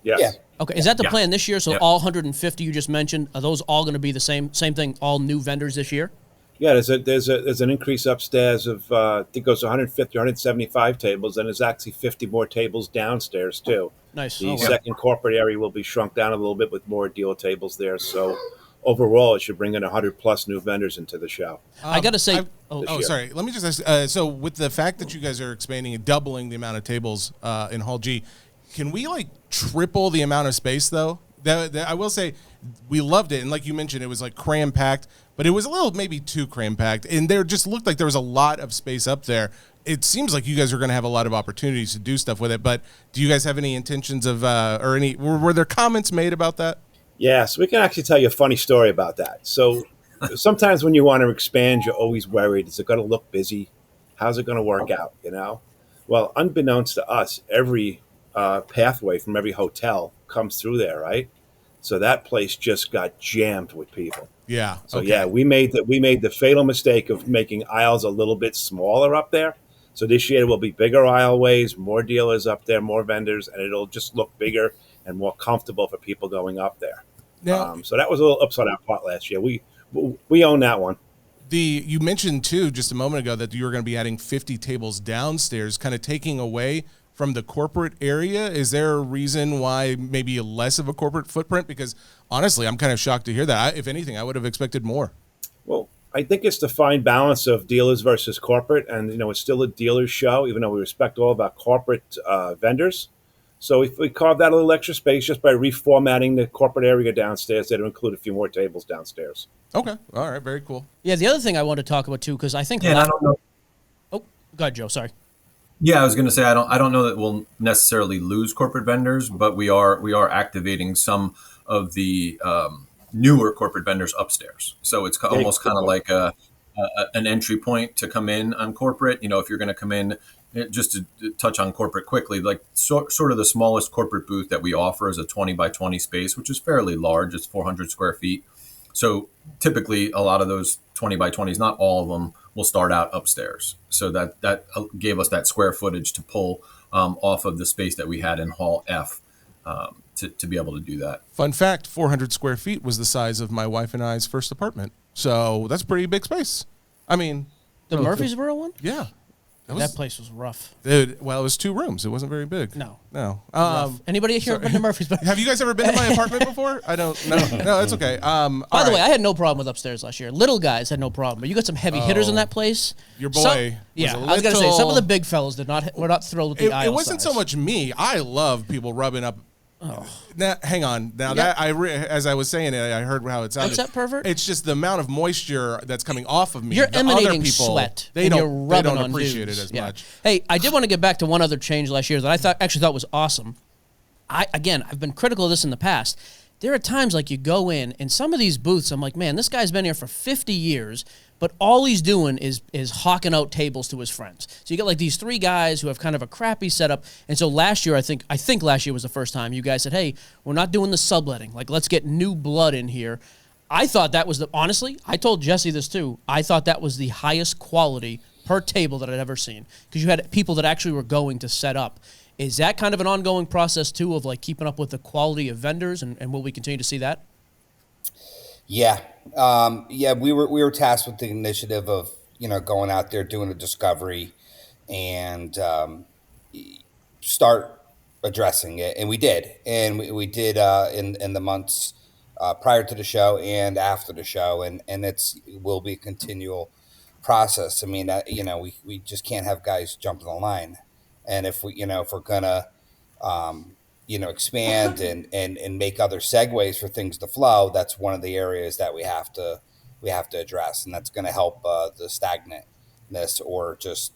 Yes.
Yeah.
Okay, is that the plan this year? So
Yeah.
all 150 you just mentioned, are those all going to be the same thing, all new vendors this year?
Yeah, there's an increase upstairs of I think it goes to 150, 175 tables, and there's actually 50 more tables downstairs too.
Nice.
The
Oh, wow.
second corporate area will be shrunk down a little bit with more dealer tables there. So overall, it should bring in 100 plus new vendors into the show.
I got to say,
Sorry. Let me just ask. So, with the fact that you guys are expanding and doubling the amount of tables in Hall G, can we triple the amount of space though? That I will say, we loved it, and like you mentioned, it was cram packed, but it was a little maybe too cram packed, and there just looked like there was a lot of space up there. It seems like you guys are going to have a lot of opportunities to do stuff with it. But do you guys have any intentions of, were there comments made about that?
Yeah, so we can actually tell you a funny story about that. So sometimes when you want to expand, you're always worried. Is it going to look busy? How's it going to work out, Well, unbeknownst to us, every pathway from every hotel comes through there, right? So that place just got jammed with people.
Yeah.
So
okay.
yeah, we made the fatal mistake of making aisles a little bit smaller up there. So this year will be bigger aisleways, more dealers up there, more vendors, and it'll just look bigger and more comfortable for people going up there.
Now,
So that was a little ups on our part last year. We own that one.
You mentioned too just a moment ago that you were going to be adding 50 tables downstairs, kind of taking away from the corporate area. Is there a reason why maybe less of a corporate footprint? Because honestly, I'm kind of shocked to hear that. If anything, I would have expected more.
Well, I think it's the fine balance of dealers versus corporate, and it's still a dealer's show, even though we respect all of our corporate vendors. So if we carved out a little extra space just by reformatting the corporate area downstairs, that'll include a few more tables downstairs.
Okay, all right, very cool.
Yeah, the other thing I want to talk about too, because I think.
Yeah, I don't know.
Oh, go ahead, Joe. Sorry.
Yeah, I was going to say I don't know that we'll necessarily lose corporate vendors, but we are activating some of the newer corporate vendors upstairs. So it's almost kind of like an entry point to come in on corporate. If you're going to come in, just to touch on corporate quickly, sort of the smallest corporate booth that we offer is a 20 by 20 space, which is fairly large. It's 400 square feet. So typically a lot of those 20 by 20s, not all of them, will start out upstairs. So that gave us that square footage to pull off of the space that we had in Hall F to be able to do that.
Fun fact, 400 square feet was the size of my wife and I's first apartment. So that's pretty big space. I mean.
The Murfreesboro one?
Yeah.
That place was rough.
Dude, well, it was 2 rooms. It wasn't very big.
No. Anybody here been to Murfreesboro?
Have you guys ever been to my apartment before? I don't know. No, it's okay.
By the way, I had no problem with upstairs last year. Little guys had no problem, but you got some heavy hitters in that place.
Your boy.
I was gonna say some of the big fellas were not thrilled with the aisle
It wasn't
size.
so much me. I love people rubbing up. Now, hang on. Now that as I was saying it, I heard how it sounded.
What's that, pervert?
It's just the amount of moisture that's coming off of me.
You're
The
emanating
other people,
sweat.
They
and
don't.
You're
They
rubbing
don't
on
appreciate
dudes.
it as
Yeah.
much.
Hey, I did want to get back to one other change last year that I actually thought was awesome. I've been critical of this in the past. There are times you go in some of these booths, I'm like, man, this guy's been here for 50 years, but all he's doing is hawking out tables to his friends. So you got these 3 guys who have kind of a crappy setup. And so last year, I think last year was the first time you guys said, hey, we're not doing the subletting. Let's get new blood in here. I thought that was honestly, I told Jesse this too. I thought that was the highest quality per table that I'd ever seen, because you had people that actually were going to set up. Is that kind of an ongoing process too of like keeping up with the quality of vendors, and will we continue to see that?
Yeah. We were tasked with the initiative of, going out there, doing a discovery and start addressing it. And we did. And we did in the months prior to the show and after the show. And it will be a continual process. I mean, we just can't have guys jumping the line. And if we're going to, expand and make other segues for things to flow, that's one of the areas that we have to address, and that's going to help the stagnantness or just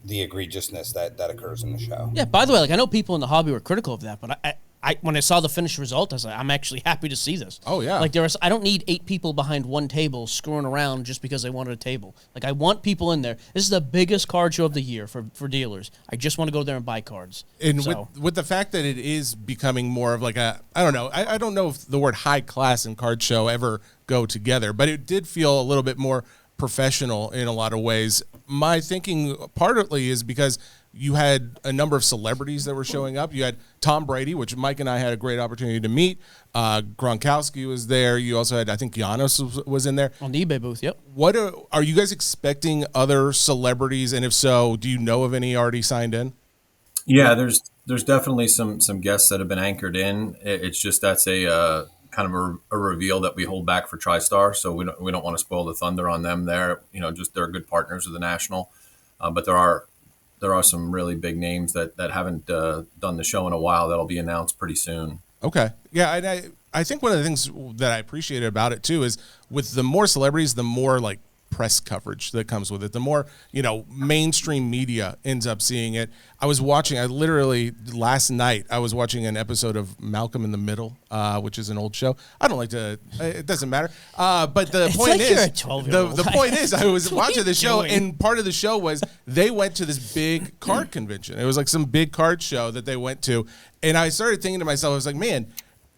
the egregiousness that occurs in the show.
Yeah. By the way, like I know people in the hobby were critical of that, but I when I saw the finished result, I was like, I'm actually happy to see this.
Oh yeah.
Like I don't need 8 people behind one table screwing around just because they wanted a table. Like I want people in there. This is the biggest card show of the year for dealers. I just want to go there and buy cards.
And with the fact that it is becoming more of like I don't know. I don't know if the word high class and card show ever go together, but it did feel a little bit more professional in a lot of ways. My thinking partly is because you had a number of celebrities that were showing up. You had Tom Brady, which Mike and I had a great opportunity to meet. Gronkowski was there. You also had, I think, Giannis was in there.
On the eBay booth, yep.
What are you guys expecting other celebrities? And if so, do you know of any already signed in?
Yeah, there's definitely some guests that have been anchored in. It's just that's a kind of a reveal that we hold back for TriStar, so we don't want to spoil the thunder on them there. Just they're good partners of the National, but there are some really big names that haven't done the show in a while that'll be announced pretty soon.
Okay. Yeah, and I think one of the things that I appreciated about it too is with the more celebrities, the more like press coverage that comes with it, the more, mainstream media ends up seeing it. I literally last night, I was watching an episode of Malcolm in the Middle, which is an old show. I don't like to, it doesn't matter. But the point is, the point is I was watching the show and part of the show was they went to this big card convention. It was like some big card show that they went to. And I started thinking to myself, I was like, man,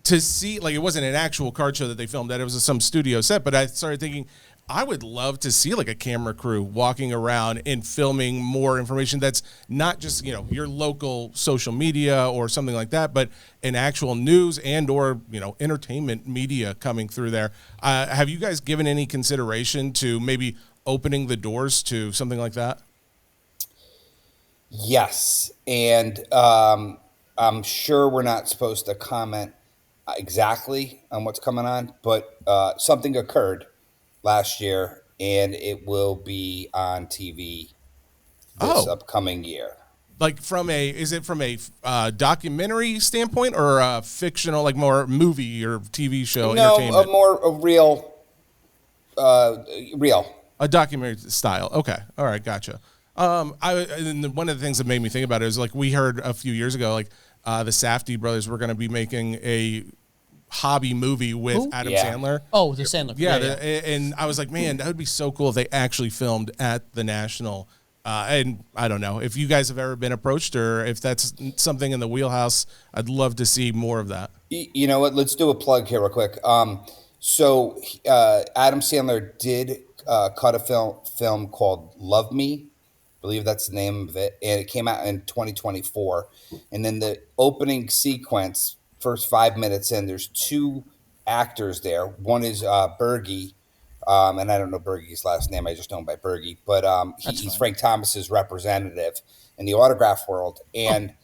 to see, like, it wasn't an actual card show that they filmed at, it was some studio set, but I started thinking, I would love to see like a camera crew walking around and filming more information that's not just, your local social media or something like that, but an actual news and or, entertainment media coming through there. Have you guys given any consideration to maybe opening the doors to something like that?
Yes. And I'm sure we're not supposed to comment exactly on what's coming on, but something occurred last year, and it will be on TV this upcoming year.
Like is it from a documentary standpoint or a fictional, like more movie or TV show?
No,
entertainment?
a real.
A documentary style. Okay, all right, gotcha. And one of the things that made me think about it is like we heard a few years ago, like the Safdie brothers were going to be making a hobby movie with Adam Sandler.
Oh, the Sandler.
Yeah. And I was like, man, that would be so cool if they actually filmed at the National. And I don't know if you guys have ever been approached or if that's something in the wheelhouse. I'd love to see more of that.
You know what? Let's do a plug here real quick. So Adam Sandler did cut a film called Love Me. I believe that's the name of it. And it came out in 2024. And then the opening sequence, first 5 minutes in, there's 2 actors there. One is Bergie, and I don't know Bergie's last name. I just know him by Bergie. But he's Frank Thomas's representative in the autograph world. And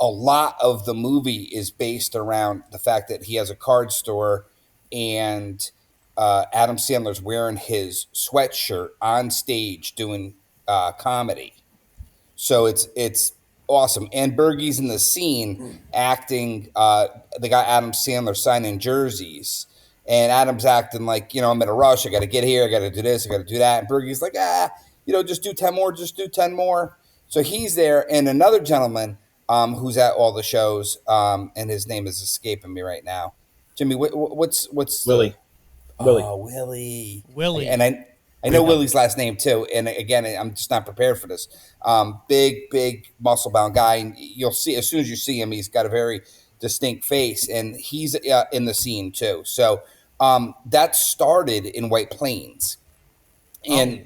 a lot of the movie is based around the fact that he has a card store and Adam Sandler's wearing his sweatshirt on stage doing comedy. So it's awesome. And Bergie's in the scene acting, the guy Adam Sandler signing jerseys. And Adam's acting like, I'm in a rush. I got to get here. I got to do this. I got to do that. And Bergie's like, just do 10 more. Just do 10 more. So he's there. And another gentleman who's at all the shows, and his name is escaping me right now. Jimmy, what's
Willie? Willie.
Oh, Willie.
Willie.
And I know Willie's last name too. And again, I'm just not prepared for this. Big muscle bound guy. And you'll see as soon as you see him, he's got a very distinct face, and he's in the scene too. So that started in White Plains, and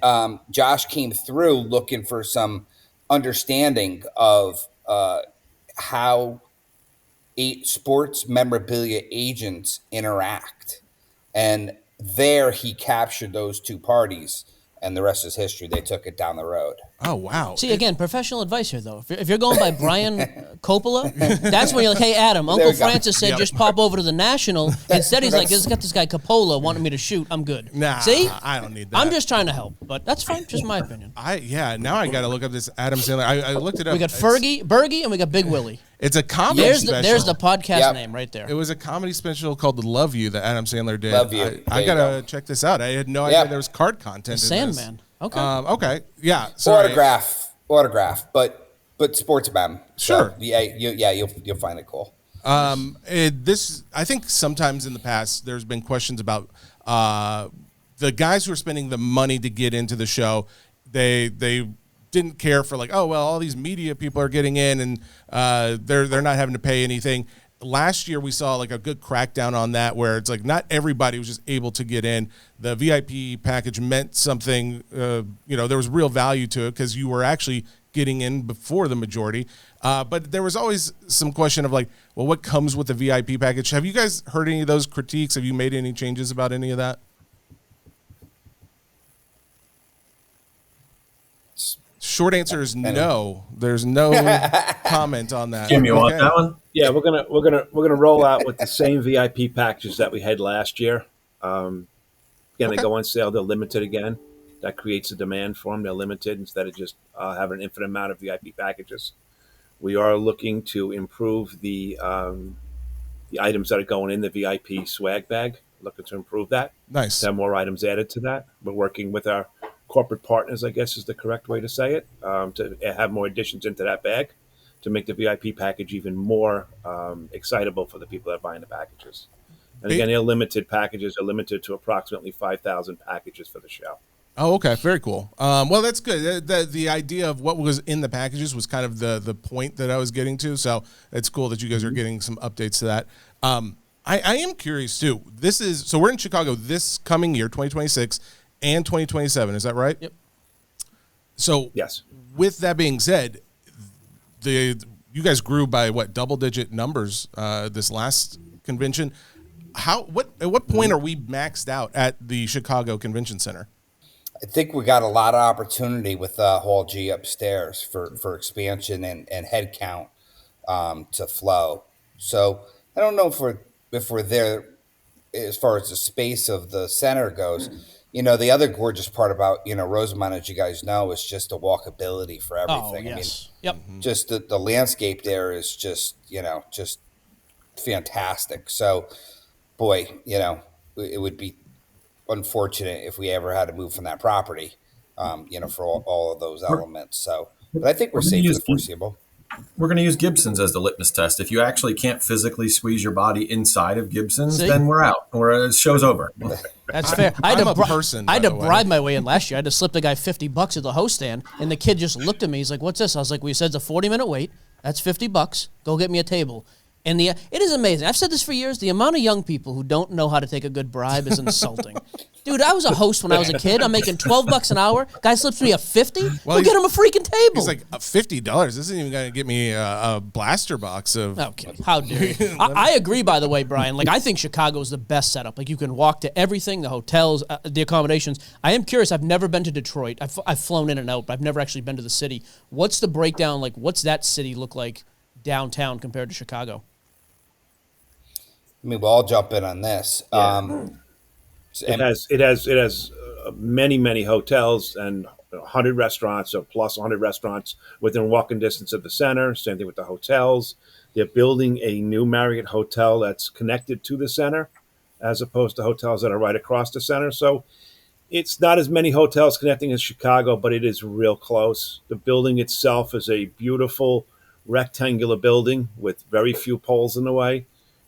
Josh came through looking for some understanding of how sports memorabilia agents interact. And there he captured those two parties, and the rest is history. They took it down the road.
Oh, wow.
See, again, professional advice here, though. If you're going by Brian Coppola, that's when you're like, hey, Adam, Uncle Francis said just pop over to the National. Instead, he's like, got this guy Coppola wanting me to shoot. I'm good.
Nah,
see?
I don't need that.
I'm just trying to help, but that's fine. Just my opinion.
Now I got to look up this Adam Sandler. I looked it up.
We got Bergie, and we got Big Willie.
It's a comedy special.
There's the podcast name right there.
It was a comedy special called Love You that Adam Sandler did.
Love You.
I got to check this out. I had no idea there was card content in this.
Sandman. Okay.
Okay. Yeah. Sorry.
Autograph, but sports mem.
Sure.
So, you'll find it cool.
I think sometimes in the past there's been questions about the guys who are spending the money to get into the show. They didn't care for like, oh well, all these media people are getting in and they're not having to pay anything. Last year we saw like a good crackdown on that, where it's like not everybody was just able to get in. The VIP package meant something. There was real value to it because you were actually getting in before the majority. But there was always some question of like, well, what comes with the VIP package? Have you guys heard any of those critiques? Have you made any changes about any of that? Short answer is no. There's no comment on that.
Jim, you want that one?
Yeah, we're gonna roll out with the same VIP packages that we had last year. Again, they go on sale. They're limited again. That creates a demand for them. They're limited instead of just having an infinite amount of VIP packages. We are looking to improve the items that are going in the VIP swag bag. Looking to improve that.
Nice.
To have more items added to that. We're working with our corporate partners, I guess is the correct way to say it, to have more additions into that bag to make the VIP package even more excitable for the people that are buying the packages. And again, they're limited packages. Are limited to approximately 5,000 packages for the show.
Oh, okay. Very cool. Well, that's good. The idea of what was in the packages was kind of the point that I was getting to. So it's cool that you guys are getting some updates to that. I am curious, too. So we're in Chicago this coming year, 2026, and 2027. Is that right?
Yep.
So
yes.
With that being said, you guys grew by double-digit numbers this last convention. At what point are we maxed out at the Chicago Convention Center?
I think we got a lot of opportunity with Hall G upstairs for expansion and head count to flow. So I don't know if we're there as far as the space of the center goes. The other gorgeous part about, Rosemont, as you guys know, is just the walkability for everything.
Oh, yes.
Just the landscape there is just fantastic. So, boy, it would be unfortunate if we ever had to move from that property, for all of those elements. So, but I think we're safe for the foreseeable.
We're going to use Gibson's as the litmus test. If you actually can't physically squeeze your body inside of Gibson's, then we're out. The show's over.
That's fair. I had to bribe my way in last year. I had to slip the guy $50 at the host stand, and the kid just looked at me. He's like, "What's this?" I was like, "We said it's a 40-minute wait. That's $50. Go get me a table." And it is amazing. I've said this for years. The amount of young people who don't know how to take a good bribe is insulting. Dude, I was a host when I was a kid. I'm making $12 an hour. Guy slips me a $50. Well, go get him a freaking table.
He's like, $50. This isn't even going to get me a blaster box of.
Okay, how dare you? I agree. By the way, Brian. Like, I think Chicago is the best setup. Like, you can walk to everything, the hotels, the accommodations. I am curious. I've never been to Detroit. I've flown in and out, but I've never actually been to the city. What's the breakdown? Like, what's that city look like downtown compared to Chicago?
I mean, we'll all jump in on this.
Yeah. It has many hotels and 100 restaurants, or plus 100 restaurants within walking distance of the center. Same thing with the hotels. They're building a new Marriott hotel that's connected to the center, as opposed to hotels that are right across the center. So it's not as many hotels connecting as Chicago, but it is real close. The building itself is a beautiful rectangular building with very few poles in the way.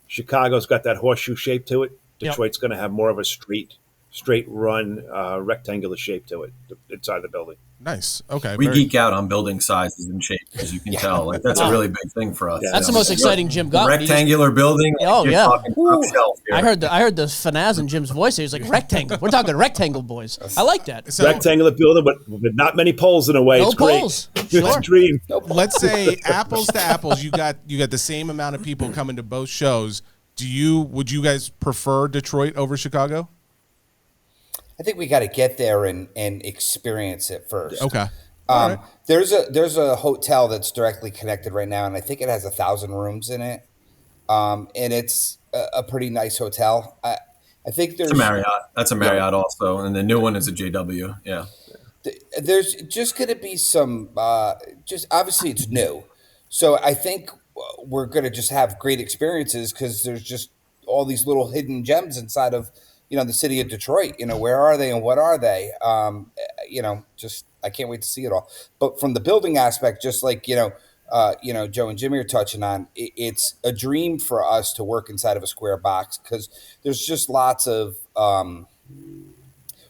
Chicago's got that horseshoe shape to it. Detroit's going to have more of a straight run, rectangular shape to it inside the building.
Nice. Okay.
We geek out on building sizes and shapes, as you can tell. Like that's a really big thing for us.
Yeah,
That's the most exciting Jim got.
Rectangular building.
Oh,
you're
yeah.
talking top shelf here.
I heard the finazz in Jim's voice. He was like, rectangle. We're talking rectangle, boys. I like that.
So,
Rectangular building, but with not many poles in a way.
No
It's great.
poles.
It's
Sure.
a dream.
let's say apples to apples. You got the same amount of people coming to both shows. Would you guys prefer Detroit over Chicago?
I think we got to get there and experience it first.
Okay.
Right. There's a hotel that's directly connected right now, and I think it has 1,000 rooms in it. And it's a pretty nice hotel. I think there's
It's a Marriott. That's a Marriott also, and the new one is a JW. Yeah.
There's just going to be some. Just obviously, it's new, so I think we're going to just have great experiences because there's just all these little hidden gems inside of the city of Detroit. Where are they and what are they? Just I can't wait to see it all. But from the building aspect, just like Joe and Jimmy are touching on, it's a dream for us to work inside of a square box because there's just lots of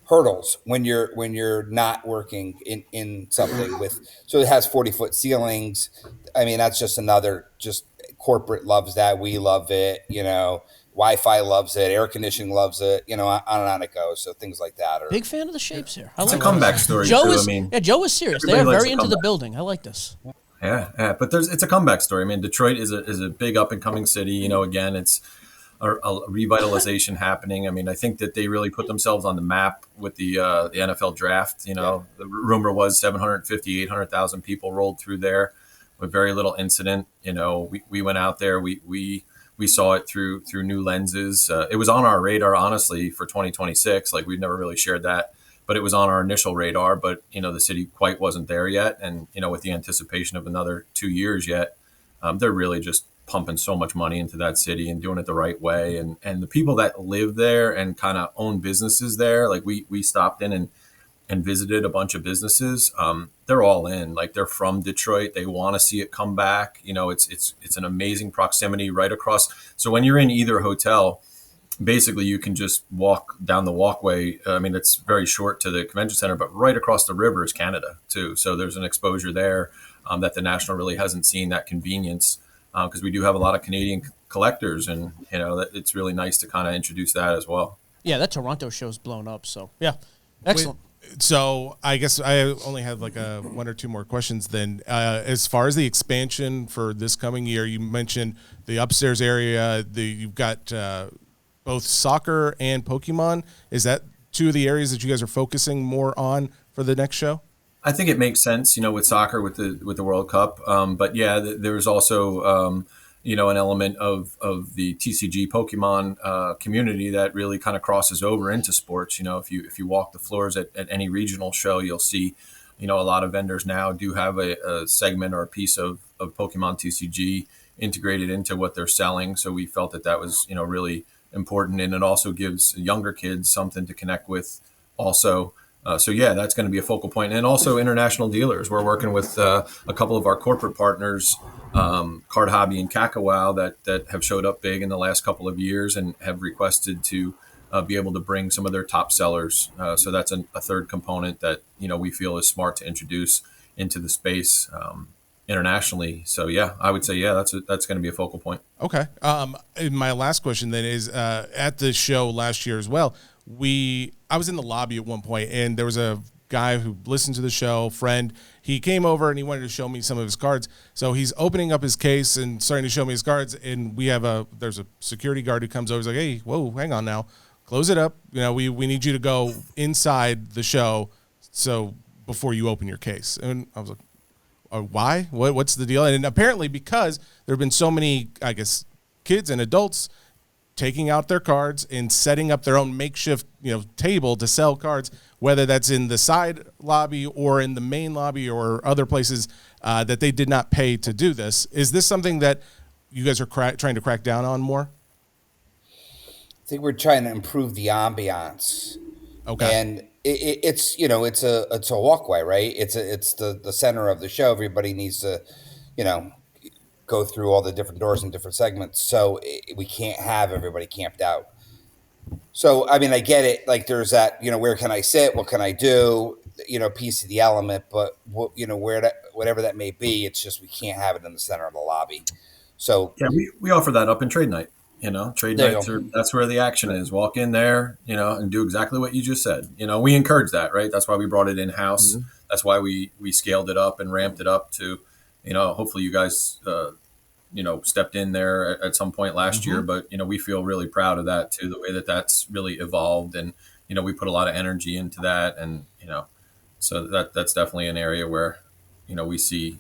hurdles when you're not working in something with. So it has 40-foot ceilings. I mean, that's just another. Just corporate loves that. We love it. Wi-Fi loves it, air conditioning loves it, on and on it goes. So things like that.
Big fan of the shapes here.
It's a comeback story,
Joe
too.
is, Joe is serious. They are very into the building. I like this.
Yeah, but it's a comeback story. I mean, Detroit is a big up and coming city. Again, it's a revitalization happening. I mean, I think that they really put themselves on the map with the NFL draft. The rumor was 750, 800,000 people rolled through there with very little incident. We went out there. We saw it through new lenses. It was on our radar, honestly, for 2026. Like we'd never really shared that, but it was on our initial radar. But the city quite wasn't there yet, and with the anticipation of another 2 years yet, they're really just pumping so much money into that city and doing it the right way. And the people that live there and kind of own businesses there, like we stopped in and visited a bunch of businesses. They're all in. Like they're from Detroit. They want to see it come back. It's an amazing proximity right across. So when you're in either hotel, basically you can just walk down the walkway. I mean, it's very short to the convention center, but right across the river is Canada too. So there's an exposure there that the National really hasn't seen, that convenience, because we do have a lot of Canadian collectors, and it's really nice to kind of introduce that as well.
Yeah, that Toronto show's blown up. So yeah, excellent.
So I guess I only have like one or two more questions then. As far as the expansion for this coming year, you mentioned the upstairs area. You've got both soccer and Pokemon. Is that two of the areas that you guys are focusing more on for the next show?
I think it makes sense, with soccer with the World Cup. But yeah, there's also an element of the TCG Pokemon community that really kind of crosses over into sports. If you walk the floors at any regional show, you'll see, a lot of vendors now do have a segment or a piece of Pokemon TCG integrated into what they're selling. So we felt that was, really important, and it also gives younger kids something to connect with also. So yeah, that's going to be a focal point. And also international dealers. We're working with a couple of our corporate partners, Card Hobby and Kakawau, that have showed up big in the last couple of years and have requested to be able to bring some of their top sellers. So that's a third component that, we feel is smart to introduce into the space internationally. So yeah, I would say, yeah, that's going to be a focal point.
Okay. And my last question then is, at the show last year as well, I was in the lobby at one point, and there was a guy who listened to the show, friend. He came over and he wanted to show me some of his cards. So he's opening up his case and starting to show me his cards. And there's a security guard who comes over. He's like, "Hey, whoa, hang on now, close it up. We need you to go inside the show. So before you open your case." And I was like, "Why? What's the deal?" And apparently because there have been so many, I guess, kids and adults taking out their cards and setting up their own makeshift, table to sell cards, whether that's in the side lobby or in the main lobby or other places, that they did not pay to do this. Is this something that you guys are trying to crack down on more?
I think we're trying to improve the ambiance.
Okay.
And it's a walkway, right? It's the center of the show. Everybody needs to, go through all the different doors and different segments. So we can't have everybody camped out. So, I mean, I get it. Like there's that, where can I sit? What can I do? piece of the element, but whatever that may be, it's just we can't have it in the center of the lobby. So
yeah, we offer that up in trade night. Trade nights that's where the action is. Walk in there, and do exactly what you just said. We encourage that, right? That's why we brought it in house. Mm-hmm. That's why we scaled it up and ramped it up to, hopefully you guys, stepped in there at some point last year, but we feel really proud of that too. The way that's really evolved, and we put a lot of energy into that, and so that's definitely an area where we see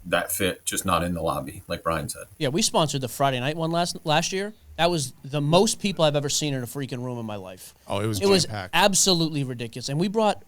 that fit, just not in the lobby, like Brian said.
Yeah, we sponsored the Friday night one last year. That was the most people I've ever seen in a freaking room in my life.
Oh, it was
jam-packed. Absolutely ridiculous. And we brought,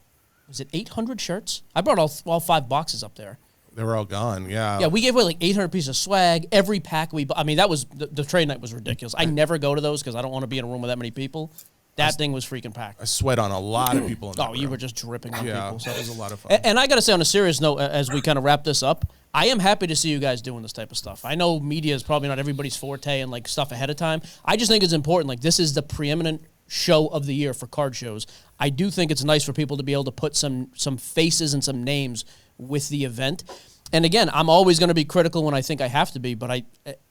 was it 800 shirts? I brought all 5 boxes up there.
They were all gone, yeah.
Yeah, we gave away like 800 pieces of swag. Every pack that was, the trade night was ridiculous. I never go to those because I don't want to be in a room with that many people. That thing was freaking packed.
I sweat on a lot of people in that room.
You were just dripping on people.
So that was a lot of fun.
And I got to say, on a serious note, as we kind of wrap this up, I am happy to see you guys doing this type of stuff. I know media is probably not everybody's forte and like stuff ahead of time. I just think it's important. Like, this is the preeminent show of the year for card shows. I do think it's nice for people to be able to put some faces and some names with the event. And again, I'm always going to be critical when I think I have to be, but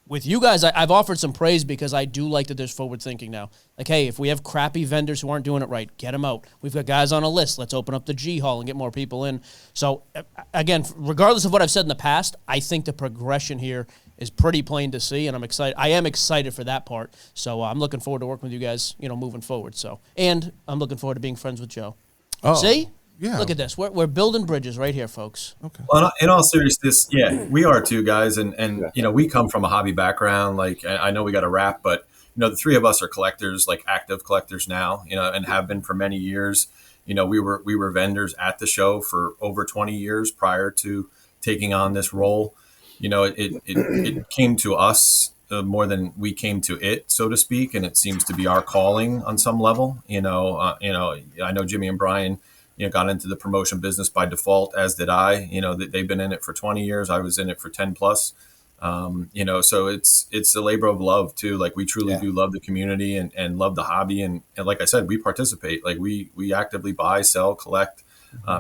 with you guys, I've offered some praise because I do like that there's forward thinking now. Like, hey, if we have crappy vendors who aren't doing it right, get them out. We've got guys on a list. Let's open up the G Hall and get more people in. So, again, regardless of what I've said in the past, I think the progression here is pretty plain to see, and I'm excited. I am excited for that part. So I'm looking forward to working with you guys, moving forward. So, and I'm looking forward to being friends with Joe.
Oh,
see?
Yeah.
Look at this. We're building bridges right here, folks.
Okay.
Well, in all seriousness, yeah, we are too, guys, and we come from a hobby background. Like, I know we got a wrap, but the 3 of us are collectors, like active collectors now, and have been for many years. We were vendors at the show for over 20 years prior to taking on this role. It came to us more than we came to it, so to speak, and it seems to be our calling on some level. I know Jimmy and Brian got into the promotion business by default, as did I. They've been in it for 20 years. I was in it for 10 plus. So it's a labor of love too. Like, we truly do love the community and love the hobby. And like I said, we participate. Like, we actively buy, sell, collect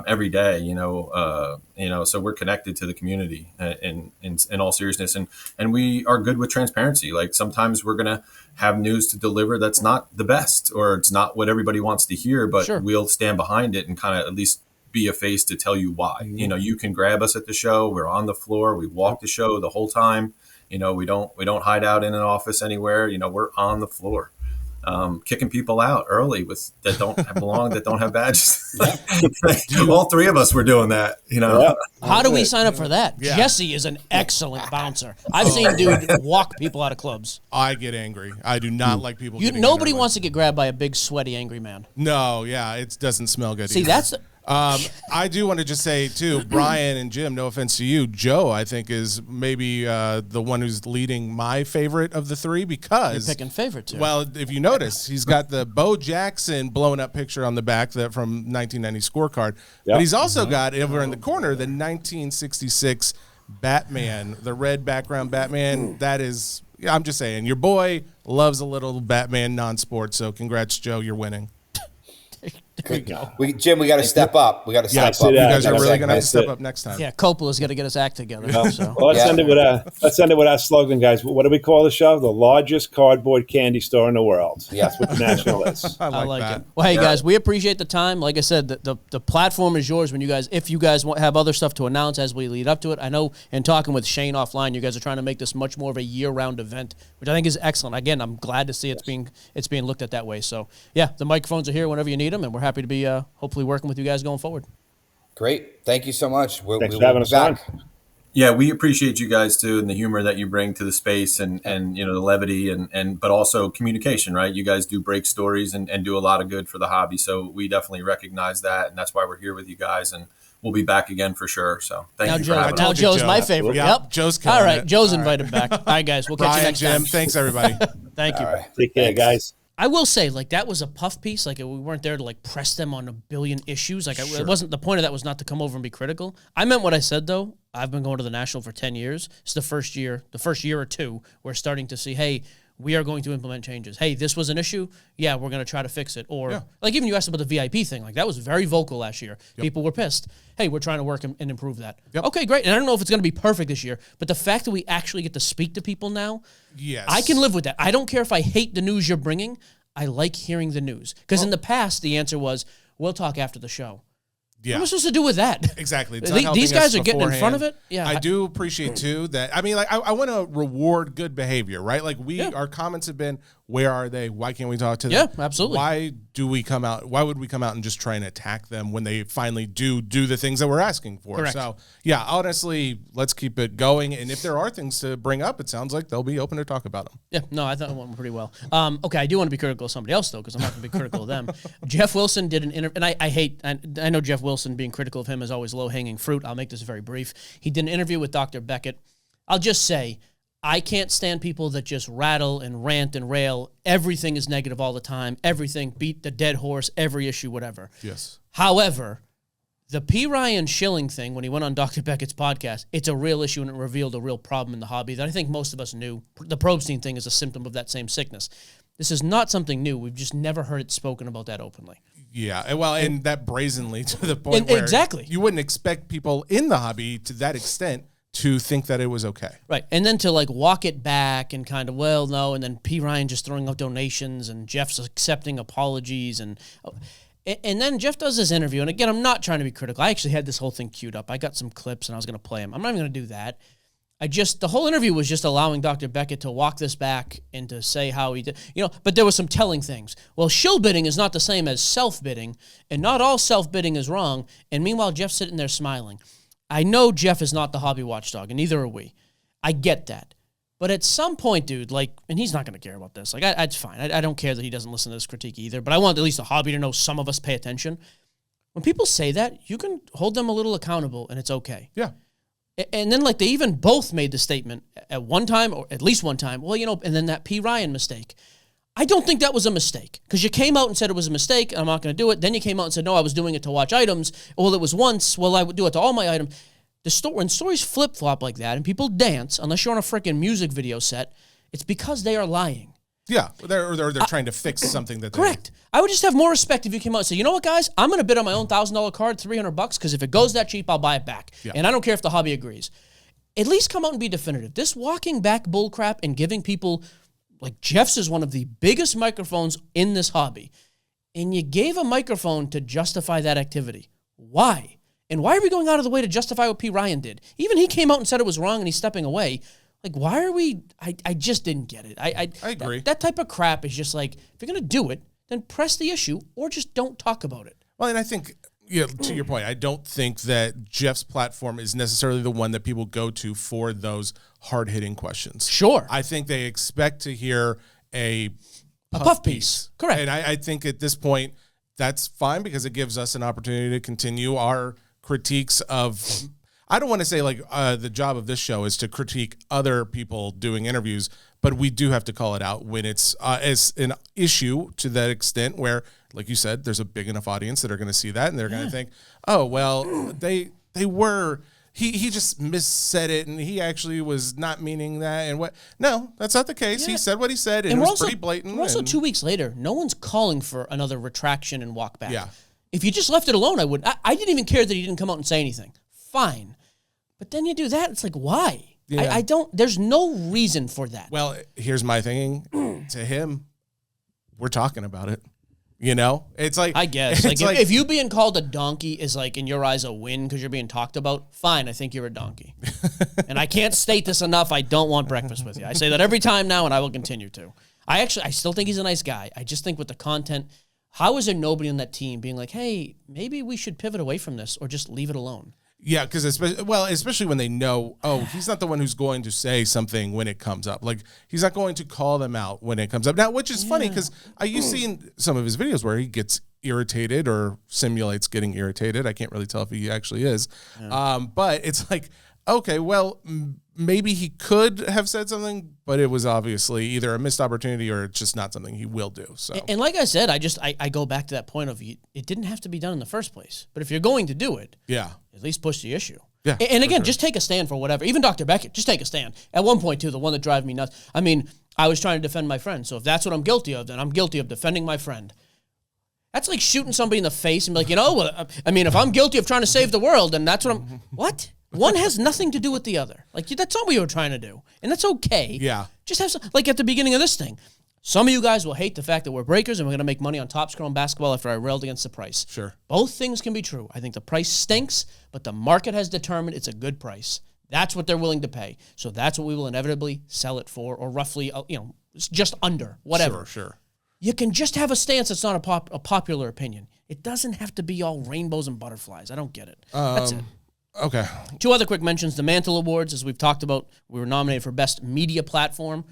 every day, so we're connected to the community in all seriousness. And we are good with transparency. Like, sometimes we're going to have news to deliver that's not the best, or it's not what everybody wants to hear, but we'll stand behind it and kind of at least be a face to tell you why. You can grab us at the show. We're on the floor. We walk the show the whole time. We don't hide out in an office anywhere. We're on the floor. Kicking people out early that don't belong, that don't have badges. All 3 of us were doing that.
How do we sign up for that? Yeah. Jesse is an excellent bouncer. I've seen dude walk people out of clubs.
I get angry. I do not like people.
Nobody wants to get grabbed by a big, sweaty, angry man.
No, yeah, it doesn't smell good.
See,
either.
that's.
I do want to just say, too, Brian and Jim, no offense to you, Joe, I think, is maybe the one who's leading my favorite of the 3 because...
You're picking favorite, too.
Well, if you notice, he's got the Bo Jackson blown-up picture on the back from 1990 scorecard, but he's also got, over in the corner, the 1966 Batman, the red background Batman. That is... I'm just saying, your boy loves a little Batman non-sport, so congrats, Joe, you're winning.
There you go.
Jim, we got to step up. We got to step up.
You guys are really going to have to step up next time.
Yeah, Coppola's got to get his act together. So.
Well, let's end it with our slogan, guys. What do we call the show? The largest cardboard candy store in the world.
Yeah.
That's what the national is.
I like that.
It. Well, hey guys, we appreciate the time. Like I said, the platform is yours. If you guys have other stuff to announce as we lead up to it. I know in talking with Shane offline, you guys are trying to make this much more of a year-round event, which I think is excellent. Again, I'm glad to see it's being looked at that way. So yeah, the microphones are here whenever you need them, and we're happy to be hopefully working with you guys going forward.
Great. Thank you so much.
Thanks for having us on.
Yeah, we appreciate you guys too, and the humor that you bring to the space, and the levity, and but also communication, right? You guys do break stories and do a lot of good for the hobby. So we definitely recognize that, and that's why we're here with you guys, and we'll be back again for sure. So thank you for having us.
Now Joe's my favorite. Yep.
Joe's coming.
All right, Joe's invited back. All right, guys, we'll catch you next time.
Jim, thanks everybody.
Thank you.
Right.
Take care, guys.
I will say, like, that was a puff piece. Like, we weren't there to, like, press them on a billion issues. Like, it wasn't, the point of that was not to come over and be critical. I meant what I said, though. I've been going to the National for 10 years. It's the first year or two, we're starting to see, hey, we are going to implement changes. Hey, this was an issue. Yeah, we're going to try to fix it. Or like even you asked about the VIP thing. Like that was very vocal last year. People were pissed. Hey, we're trying to work and improve that. Okay, great. And I don't know if it's going to be perfect this year, but the fact that we actually get to speak to people now, I can live with that. I don't care if I hate the news you're bringing. I like hearing the news. Because in the past, the answer was, we'll talk after the show. Yeah. What am I supposed to do with that?
Exactly.
These guys are getting in front of it. Yeah.
I do appreciate, too, that, I mean, like, I want to reward good behavior, right? Like, our comments have been, where are they? Why can't we talk to them?
Yeah, absolutely.
Why would we come out and just try and attack them when they finally do the things that we're asking for?
Correct.
So, yeah, honestly, let's keep it going. And if there are things to bring up, it sounds like they'll be open to talk about them.
Yeah, no, I thought it went pretty well. Okay, I do want to be critical of somebody else, though, because I'm not going to be critical of them. Geoff Wilson did an interview, and I know Geoff Wilson, being critical of him is always low-hanging fruit. I'll make this very brief. He did an interview with Dr. Beckett. I'll just say, I can't stand people that just rattle and rant and rail. Everything is negative all the time. Everything, beat the dead horse, every issue, whatever.
Yes.
However, the P. Ryan shilling thing, when he went on Dr. Beckett's podcast, it's a real issue and it revealed a real problem in the hobby that I think most of us knew. The Probstein thing is a symptom of that same sickness. This is not something new. We've just never heard it spoken about that openly.
Yeah, well, and that brazenly to the point where you wouldn't expect people in the hobby to that extent to think that it was okay.
Right. And then to like walk it back and kind of, well, no, and then P. Ryan just throwing out donations and Jeff's accepting apologies. And then Geoff does this interview. And again, I'm not trying to be critical. I actually had this whole thing queued up. I got some clips and I was going to play them. I'm not even going to do that. The whole interview was just allowing Dr. Beckett to walk this back and to say how he did, but there were some telling things. Well, shill bidding is not the same as self-bidding, and not all self-bidding is wrong. And meanwhile, Jeff's sitting there smiling. I know Geoff is not the hobby watchdog, and neither are we. I get that. But at some point, dude, and he's not going to care about this. It's fine. I don't care that he doesn't listen to this critique either, but I want at least the hobby to know some of us pay attention. When people say that, you can hold them a little accountable, and it's okay.
Yeah.
And then, they even both made the statement at one time, or at least one time, and then that P. Ryan mistake. I don't think that was a mistake, because you came out and said it was a mistake, and I'm not going to do it. Then you came out and said, no, I was doing it to watch items. Well, it was once. Well, I would do it to all my items. When stories flip-flop like that and people dance, unless you're on a freaking music video set, it's because they are lying.
Yeah, they're trying to fix something that.
Correct. I would just have more respect if you came out and said, you know what, guys, I'm going to bid on my own $1,000 card, $300, because if it goes that cheap, I'll buy it back. Yeah. And I don't care if the hobby agrees. At least come out and be definitive. This walking back bullcrap and giving people, Jeff's is one of the biggest microphones in this hobby, and you gave a microphone to justify that activity. Why? And why are we going out of the way to justify what P. Ryan did? Even he came out and said it was wrong and he's stepping away. Why are we... I just didn't get it. I
agree.
That type of crap is just if you're going to do it, then press the issue or just don't talk about it.
Well, and I think, to your point, I don't think that Jeff's platform is necessarily the one that people go to for those hard-hitting questions.
Sure.
I think they expect to hear a
puff piece. Correct.
And I think at this point, that's fine because it gives us an opportunity to continue our critiques of... I don't want to say the job of this show is to critique other people doing interviews, but we do have to call it out when it's as an issue to that extent where, like you said, there's a big enough audience that are going to see that and they're going to think, oh, well, they were, he just missaid it and he actually was not meaning that. And what? No, that's not the case. Yeah. He said what he said and it was pretty blatant.
We're also 2 weeks later, no one's calling for another retraction and walk back.
Yeah.
If you just left it alone, I would. I didn't even care that he didn't come out and say anything. Fine. But then you do that, it's why? Yeah. I don't, there's no reason for that.
Well, here's my thinking. To him, we're talking about it. It's
I guess. If you being called a donkey is in your eyes a win because you're being talked about, fine, I think you're a donkey. And I can't state this enough, I don't want breakfast with you. I say that every time now and I will continue to. I still think he's a nice guy. I just think with the content, how is there nobody on that team being hey, maybe we should pivot away from this or just leave it alone?
Yeah, because especially when they know, he's not the one who's going to say something when it comes up. He's not going to call them out when it comes up. Now, which is funny because you've seen some of his videos where he gets irritated or simulates getting irritated. I can't really tell if he actually is. Yeah. But it's okay, well, maybe he could have said something, but it was obviously either a missed opportunity or it's just not something he will do. So,
and like I said, I go back to that point of it didn't have to be done in the first place. But if you're going to do it,
yeah,
at least push the issue.
Yeah.
And again, just take a stand for whatever. Even Dr. Beckett, just take a stand. At one point, too, the one that drives me nuts. I mean, I was trying to defend my friend. So if that's what I'm guilty of, then I'm guilty of defending my friend. That's like shooting somebody in the face and be like, I mean, if I'm guilty of trying to save the world, then that's what I'm... What? One has nothing to do with the other. Like, that's not what you were trying to do. And that's okay.
Yeah.
Just have some... Like, at the beginning of this thing, some of you guys will hate the fact that we're breakers and we're going to make money on top scroll and basketball after I railed against the price.
Sure.
Both things can be true. I think the price stinks, but the market has determined it's a good price. That's what they're willing to pay. So that's what we will inevitably sell it for, or roughly, just under, whatever.
Sure.
You can just have a stance that's not a popular opinion. It doesn't have to be all rainbows and butterflies. I don't get it. That's it.
Okay.
2 other quick mentions. The Mantle Awards, as we've talked about, we were nominated for Best Media Platform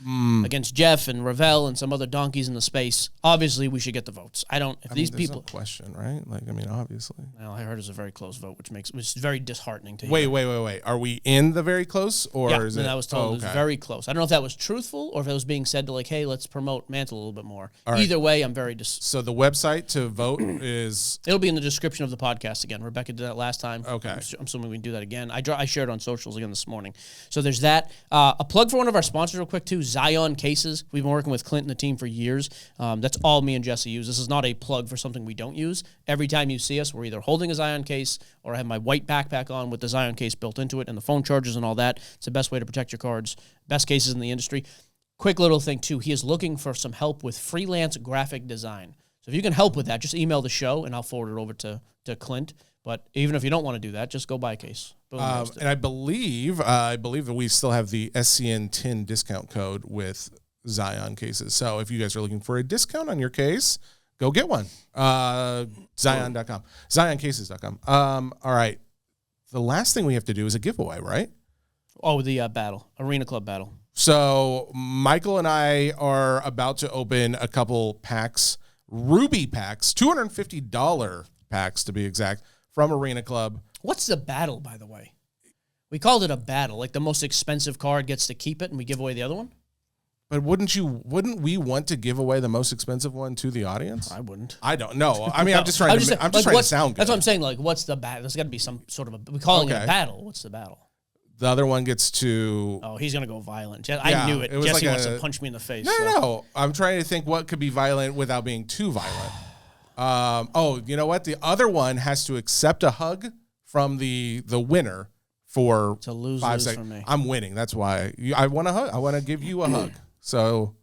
against Jeff and Ravel and some other donkeys in the space. Obviously, we should get the votes. These people...
No question, right? Like, I mean, obviously.
Well, I heard it was a very close vote, which is very disheartening to
hear.
Wait.
Are we in the very close? Or is it...
I was told it was very close. I don't know if that was truthful or if it was being said to like, hey, let's promote Mantle a little bit more. Right. Either way, I'm very...
So the website to vote is...
It'll be in the description of the podcast again. Rebecca did that last time.
Okay.
I'm assuming we can do that again. I shared it on socials again this morning. So there's that. A plug for one of our sponsors real quick too, Zion Cases. We've been working with Clint and the team for years. That's all me and Jesse use. This is not a plug for something we don't use. Every time you see us, we're either holding a Zion case or I have my white backpack on with the Zion case built into it and the phone chargers and all that. It's the best way to protect your cards. Best cases in the industry. Quick little thing too, he is looking for some help with freelance graphic design. So if you can help with that, just email the show and I'll forward it over to Clint. But even if you don't want to do that, just go buy a case.
And I believe that we still have the SCN 10 discount code with Zion cases. So if you guys are looking for a discount on your case, go get one. Zion.com. Zioncases.com. All right. The last thing we have to do is a giveaway, right?
Oh, the battle. Arena Club battle.
So Michael and I are about to open a couple packs, Ruby packs, $250 packs to be exact, from Arena Club.
What's the battle, by the way? We called it a battle. Like the most expensive card gets to keep it and we give away the other one?
But wouldn't we want to give away the most expensive one to the audience?
I wouldn't.
I don't know. I mean, I'm just trying to sound good.
That's what I'm saying. Like, what's the battle? There's got to be some sort of we're calling it a battle. What's the battle?
The other one gets to...
Oh, he's going to go violent. I knew it. Jesse wants to punch me in the face.
No. I'm trying to think what could be violent without being too violent. You know what? The other one has to accept a hug from the winner for
to lose
5 seconds.
For me.
I'm winning. That's why I want a hug. I want to give you a hug. So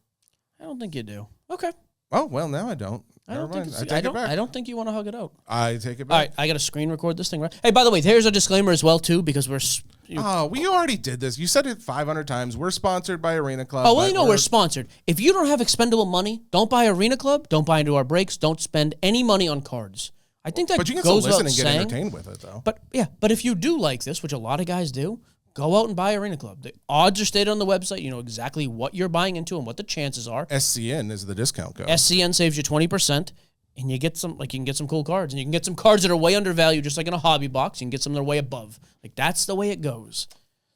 I don't think you do. Okay.
Oh well, now I don't.
I don't think you want to hug it out.
I take it back.
All right, I got to screen record this thing, right? Hey, by the way, here's a disclaimer as well too, because
we already did this. You said it 500 times. We're sponsored by Arena Club.
Oh, well, we're sponsored. If you don't have expendable money, don't buy Arena Club. Don't buy into our breaks. Don't spend any money on cards. I think that
but you can
goes
still listen
without
and get
saying,
entertained with it, though.
But if you do like this, which a lot of guys do, go out and buy Arena Club. The odds are stated on the website. You know exactly what you're buying into and what the chances are.
SCN is the discount code.
SCN saves you 20%, and you get some you can get some cool cards, and you can get some cards that are way undervalued, just like in a hobby box. You can get some that are way above. Like that's the way it goes.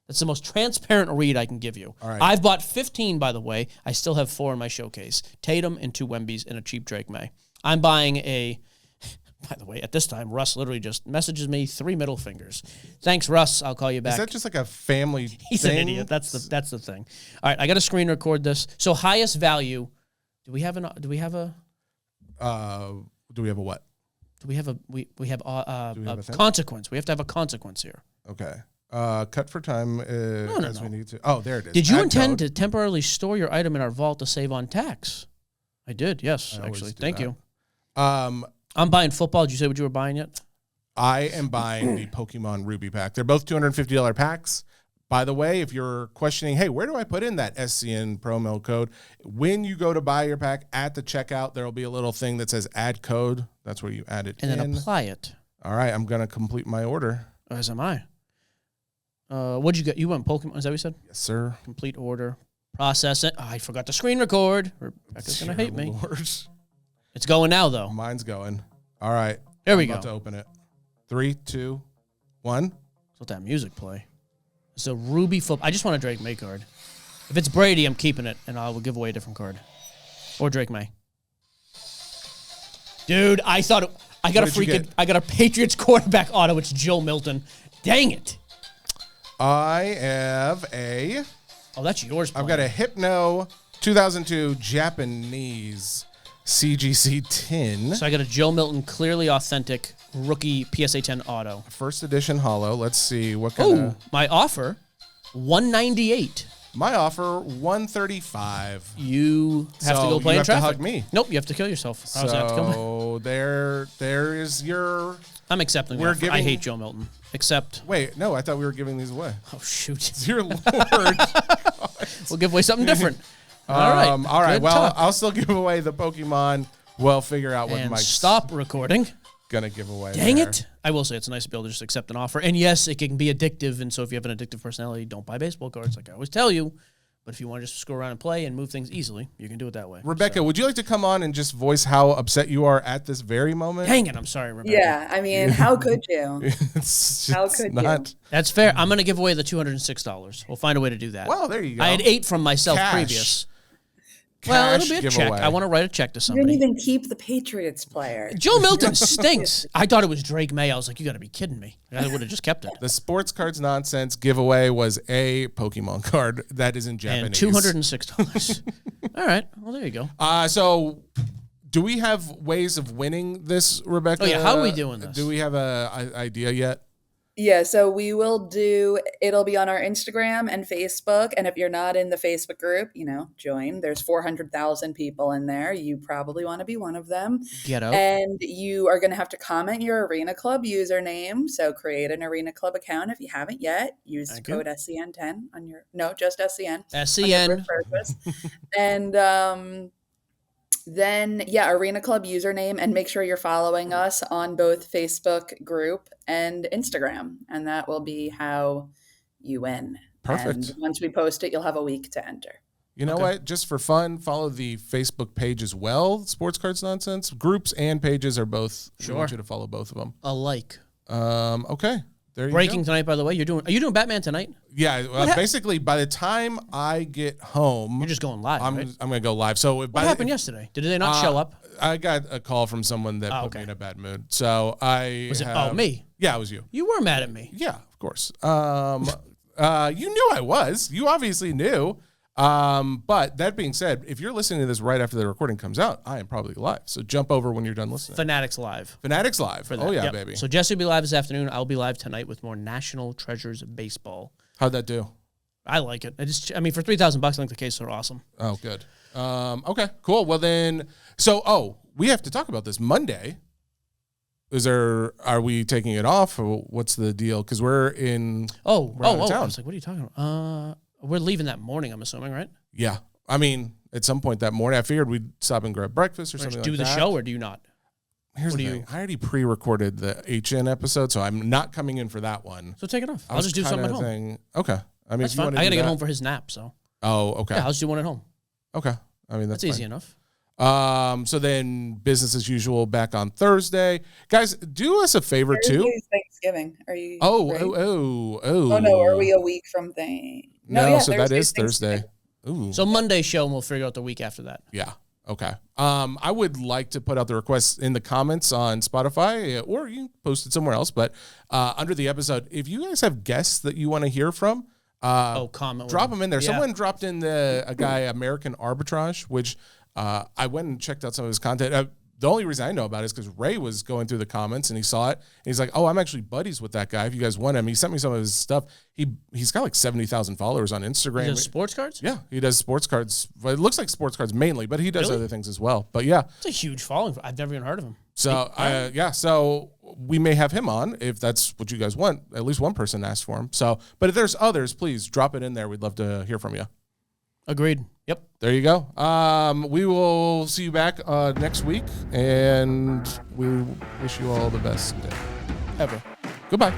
That's the most transparent read I can give you.
All right.
I've bought 15, by the way. I still have 4 in my showcase. Tatum and 2 Wembies and a cheap Drake May. I'm buying a... By the way, at this time, Russ literally just messages me 3 middle fingers. Thanks, Russ. I'll call you back.
Is that just like a family
He's
thing?
An idiot. That's the thing. All right, I got to screen record this. So highest value. Do we have what?
Do we have a
consequence. We have to have a consequence here.
Okay. Cut for time as we need to. Oh, there it is.
Did you intend to temporarily store your item in our vault to save on tax? I did, yes, actually. Thank you. I'm buying football. Did you say what you were buying yet?
I am buying the Pokemon Ruby pack. They're both $250 packs. By the way, if you're questioning, hey, where do I put in that SCN promo code? When you go to buy your pack at the checkout, there will be a little thing that says add code. That's where you add it
and then apply it.
All right, I'm going to complete my order.
As am I. What'd you get? You went Pokemon, is that what you said?
Yes, sir.
Complete order. Process it. Oh, I forgot to screen record. Rebecca's going to hate me.
Lord.
It's going now, though.
Mine's going. All right.
There we go.
About to open it. 3, 2, 1.
Let's let that music play. It's a Ruby football. I just want a Drake May card. If it's Brady, I'm keeping it, and I will give away a different card. Or Drake May. Dude, I got a Patriots quarterback auto. It's Joe Milton. Dang it.
I have a.
Oh, that's yours.
I've got a Hypno 2002 Japanese CGC tin.
So I got a Joe Milton clearly authentic rookie PSA 10 auto.
First edition holo. Let's see what kind
Oh, my offer, $198.
My offer, $135.
You have to go play
you
in
have to
traffic.
hug me.
Nope, you have to kill yourself. How does that have to come?
So there is your.
I'm accepting.
We're
the offer. I
giving-
hate Joe Milton. Except.
Wait, no, I thought we were giving these away.
Oh shoot!
Dear Lord.
We'll give away something different. All right.
All right.
Good
Well,
talk.
I'll still give away the Pokemon. We'll figure out what
And
Mike's
stop recording.
gonna give away.
Dang
there.
it! I will say it's nice to be able to just accept an offer. And yes, it can be addictive. And so if you have an addictive personality, don't buy baseball cards, like I always tell you. But if you want to just scroll around and play and move things easily, you can do it that way.
Rebecca, would you like to come on and just voice how upset you are at this very moment?
Dang it! I'm sorry, Rebecca.
Yeah, I mean, how could you?
It's
How
just
could
not.
you?
That's fair. I'm going to give away the $206. We'll find a way to do that.
Well, there you go.
I had 8 from myself
Cash.
previous. Well, it'll be a check.
giveaway.
I want to write a check to
You didn't
somebody.
even keep the Patriots player.
Joe Milton stinks. I thought it was Drake May. I was like, you got to be kidding me. I would have just kept it.
The sports cards nonsense giveaway was a Pokemon card that is in Japanese.
And $206. All right. Well, there you go.
So, do we have ways of winning this, Rebecca?
Oh, yeah. How are we doing this?
Do we have a idea yet?
Yeah, so we will do, it'll be on our Instagram and Facebook. And if you're not in the Facebook group, join. There's 400,000 people in there. You probably want to be one of them.
Get out.
And you are going to have to comment your Arena Club username. So create an Arena Club account if you haven't yet. Use
Thank you.
code SCN10 on your, no, just SCN.
SCN.
on your first purchase. And then, Arena Club username, and make sure you're following us on both Facebook group and Instagram. And that will be how you win.
Perfect.
And once we post it, you'll have a week to enter.
You know what? Just for fun, follow the Facebook page as well. Sports Cards Nonsense. Groups and pages are both.
Sure.
I want you to follow both of them.
Alike.
Okay. There you
Breaking
go.
tonight, by the way. Are you doing Batman tonight?
Yeah. Well, basically, by the time I get home,
You're just going live,
I'm
right?
going to go live. So
What happened yesterday? Did they not show up?
I got a call from someone that put
okay.
me in a bad mood. So I
Was it?
have-
Me?
Yeah, it was you.
You were mad at me.
Yeah, of course. You knew I was. You obviously knew. But that being said, if you're listening to this right after the recording comes out, I am probably live. So jump over when you're done listening.
Fanatics Live.
Fanatics Live.
For that.
Oh, yeah,
Yep.
baby.
So Jesse will be live this afternoon. I'll be live tonight with more National Treasures of Baseball.
How'd that do?
I like it. I mean, for $3,000, I think the cases are awesome.
Oh, good. Okay, cool. Well, then, we have to talk about this Monday. Are we taking it off or what's the deal? Because we're in.
Oh,
out of
I
town.
was like, what are you talking about? We're leaving that morning, I'm assuming, right?
Yeah. I mean, at some point that morning, I figured we'd stop and grab breakfast or something like that.
Do the show or do you not?
Here's the thing. I already pre-recorded the HN episode, so I'm not coming in for that one.
So take it off.
I
I'll
was
just do something at home.
saying, okay. I mean,
That's
if you
fine.
want
I got to
do
get
that-
home for his nap, so.
Oh, okay.
Yeah, I'll just do one at home.
Okay. I mean,
That's
that's
easy
fine.
enough.
So then business as usual back on Thursday. Guys, do us a favor too.
Thursday's Thanksgiving. Are you?
Oh,
right?
oh.
Oh, no. Are we a week from thing?
No, so that
Thursday's
is Thursday. Ooh.
So Monday show, and we'll figure out the week after that.
Yeah. Okay. I would like to put out the requests in the comments on Spotify, or you can post it somewhere else. But under the episode, if you guys have guests that you want to hear from,
Comment.
drop them in there.
Yeah.
Someone dropped in a guy American Arbitrage, which I went and checked out some of his content. The only reason I know about it is because Ray was going through the comments and he saw it. And he's like, "Oh, I'm actually buddies with that guy. If you guys want him," he sent me some of his stuff. He's got like 70,000 followers on Instagram.
He does sports cards?
Yeah, he does sports cards. Well, it looks like sports cards mainly, but he does
Really?
other things as well. But yeah,
It's a huge following. I've never even heard of him.
so so we may have him on if that's what you guys want. At least one person asked for him. So, but if there's others, please drop it in there. We'd love to hear from you.
Agreed. Yep.
There you go. We will see you back next week, and we wish you all the best day
Ever.
Goodbye.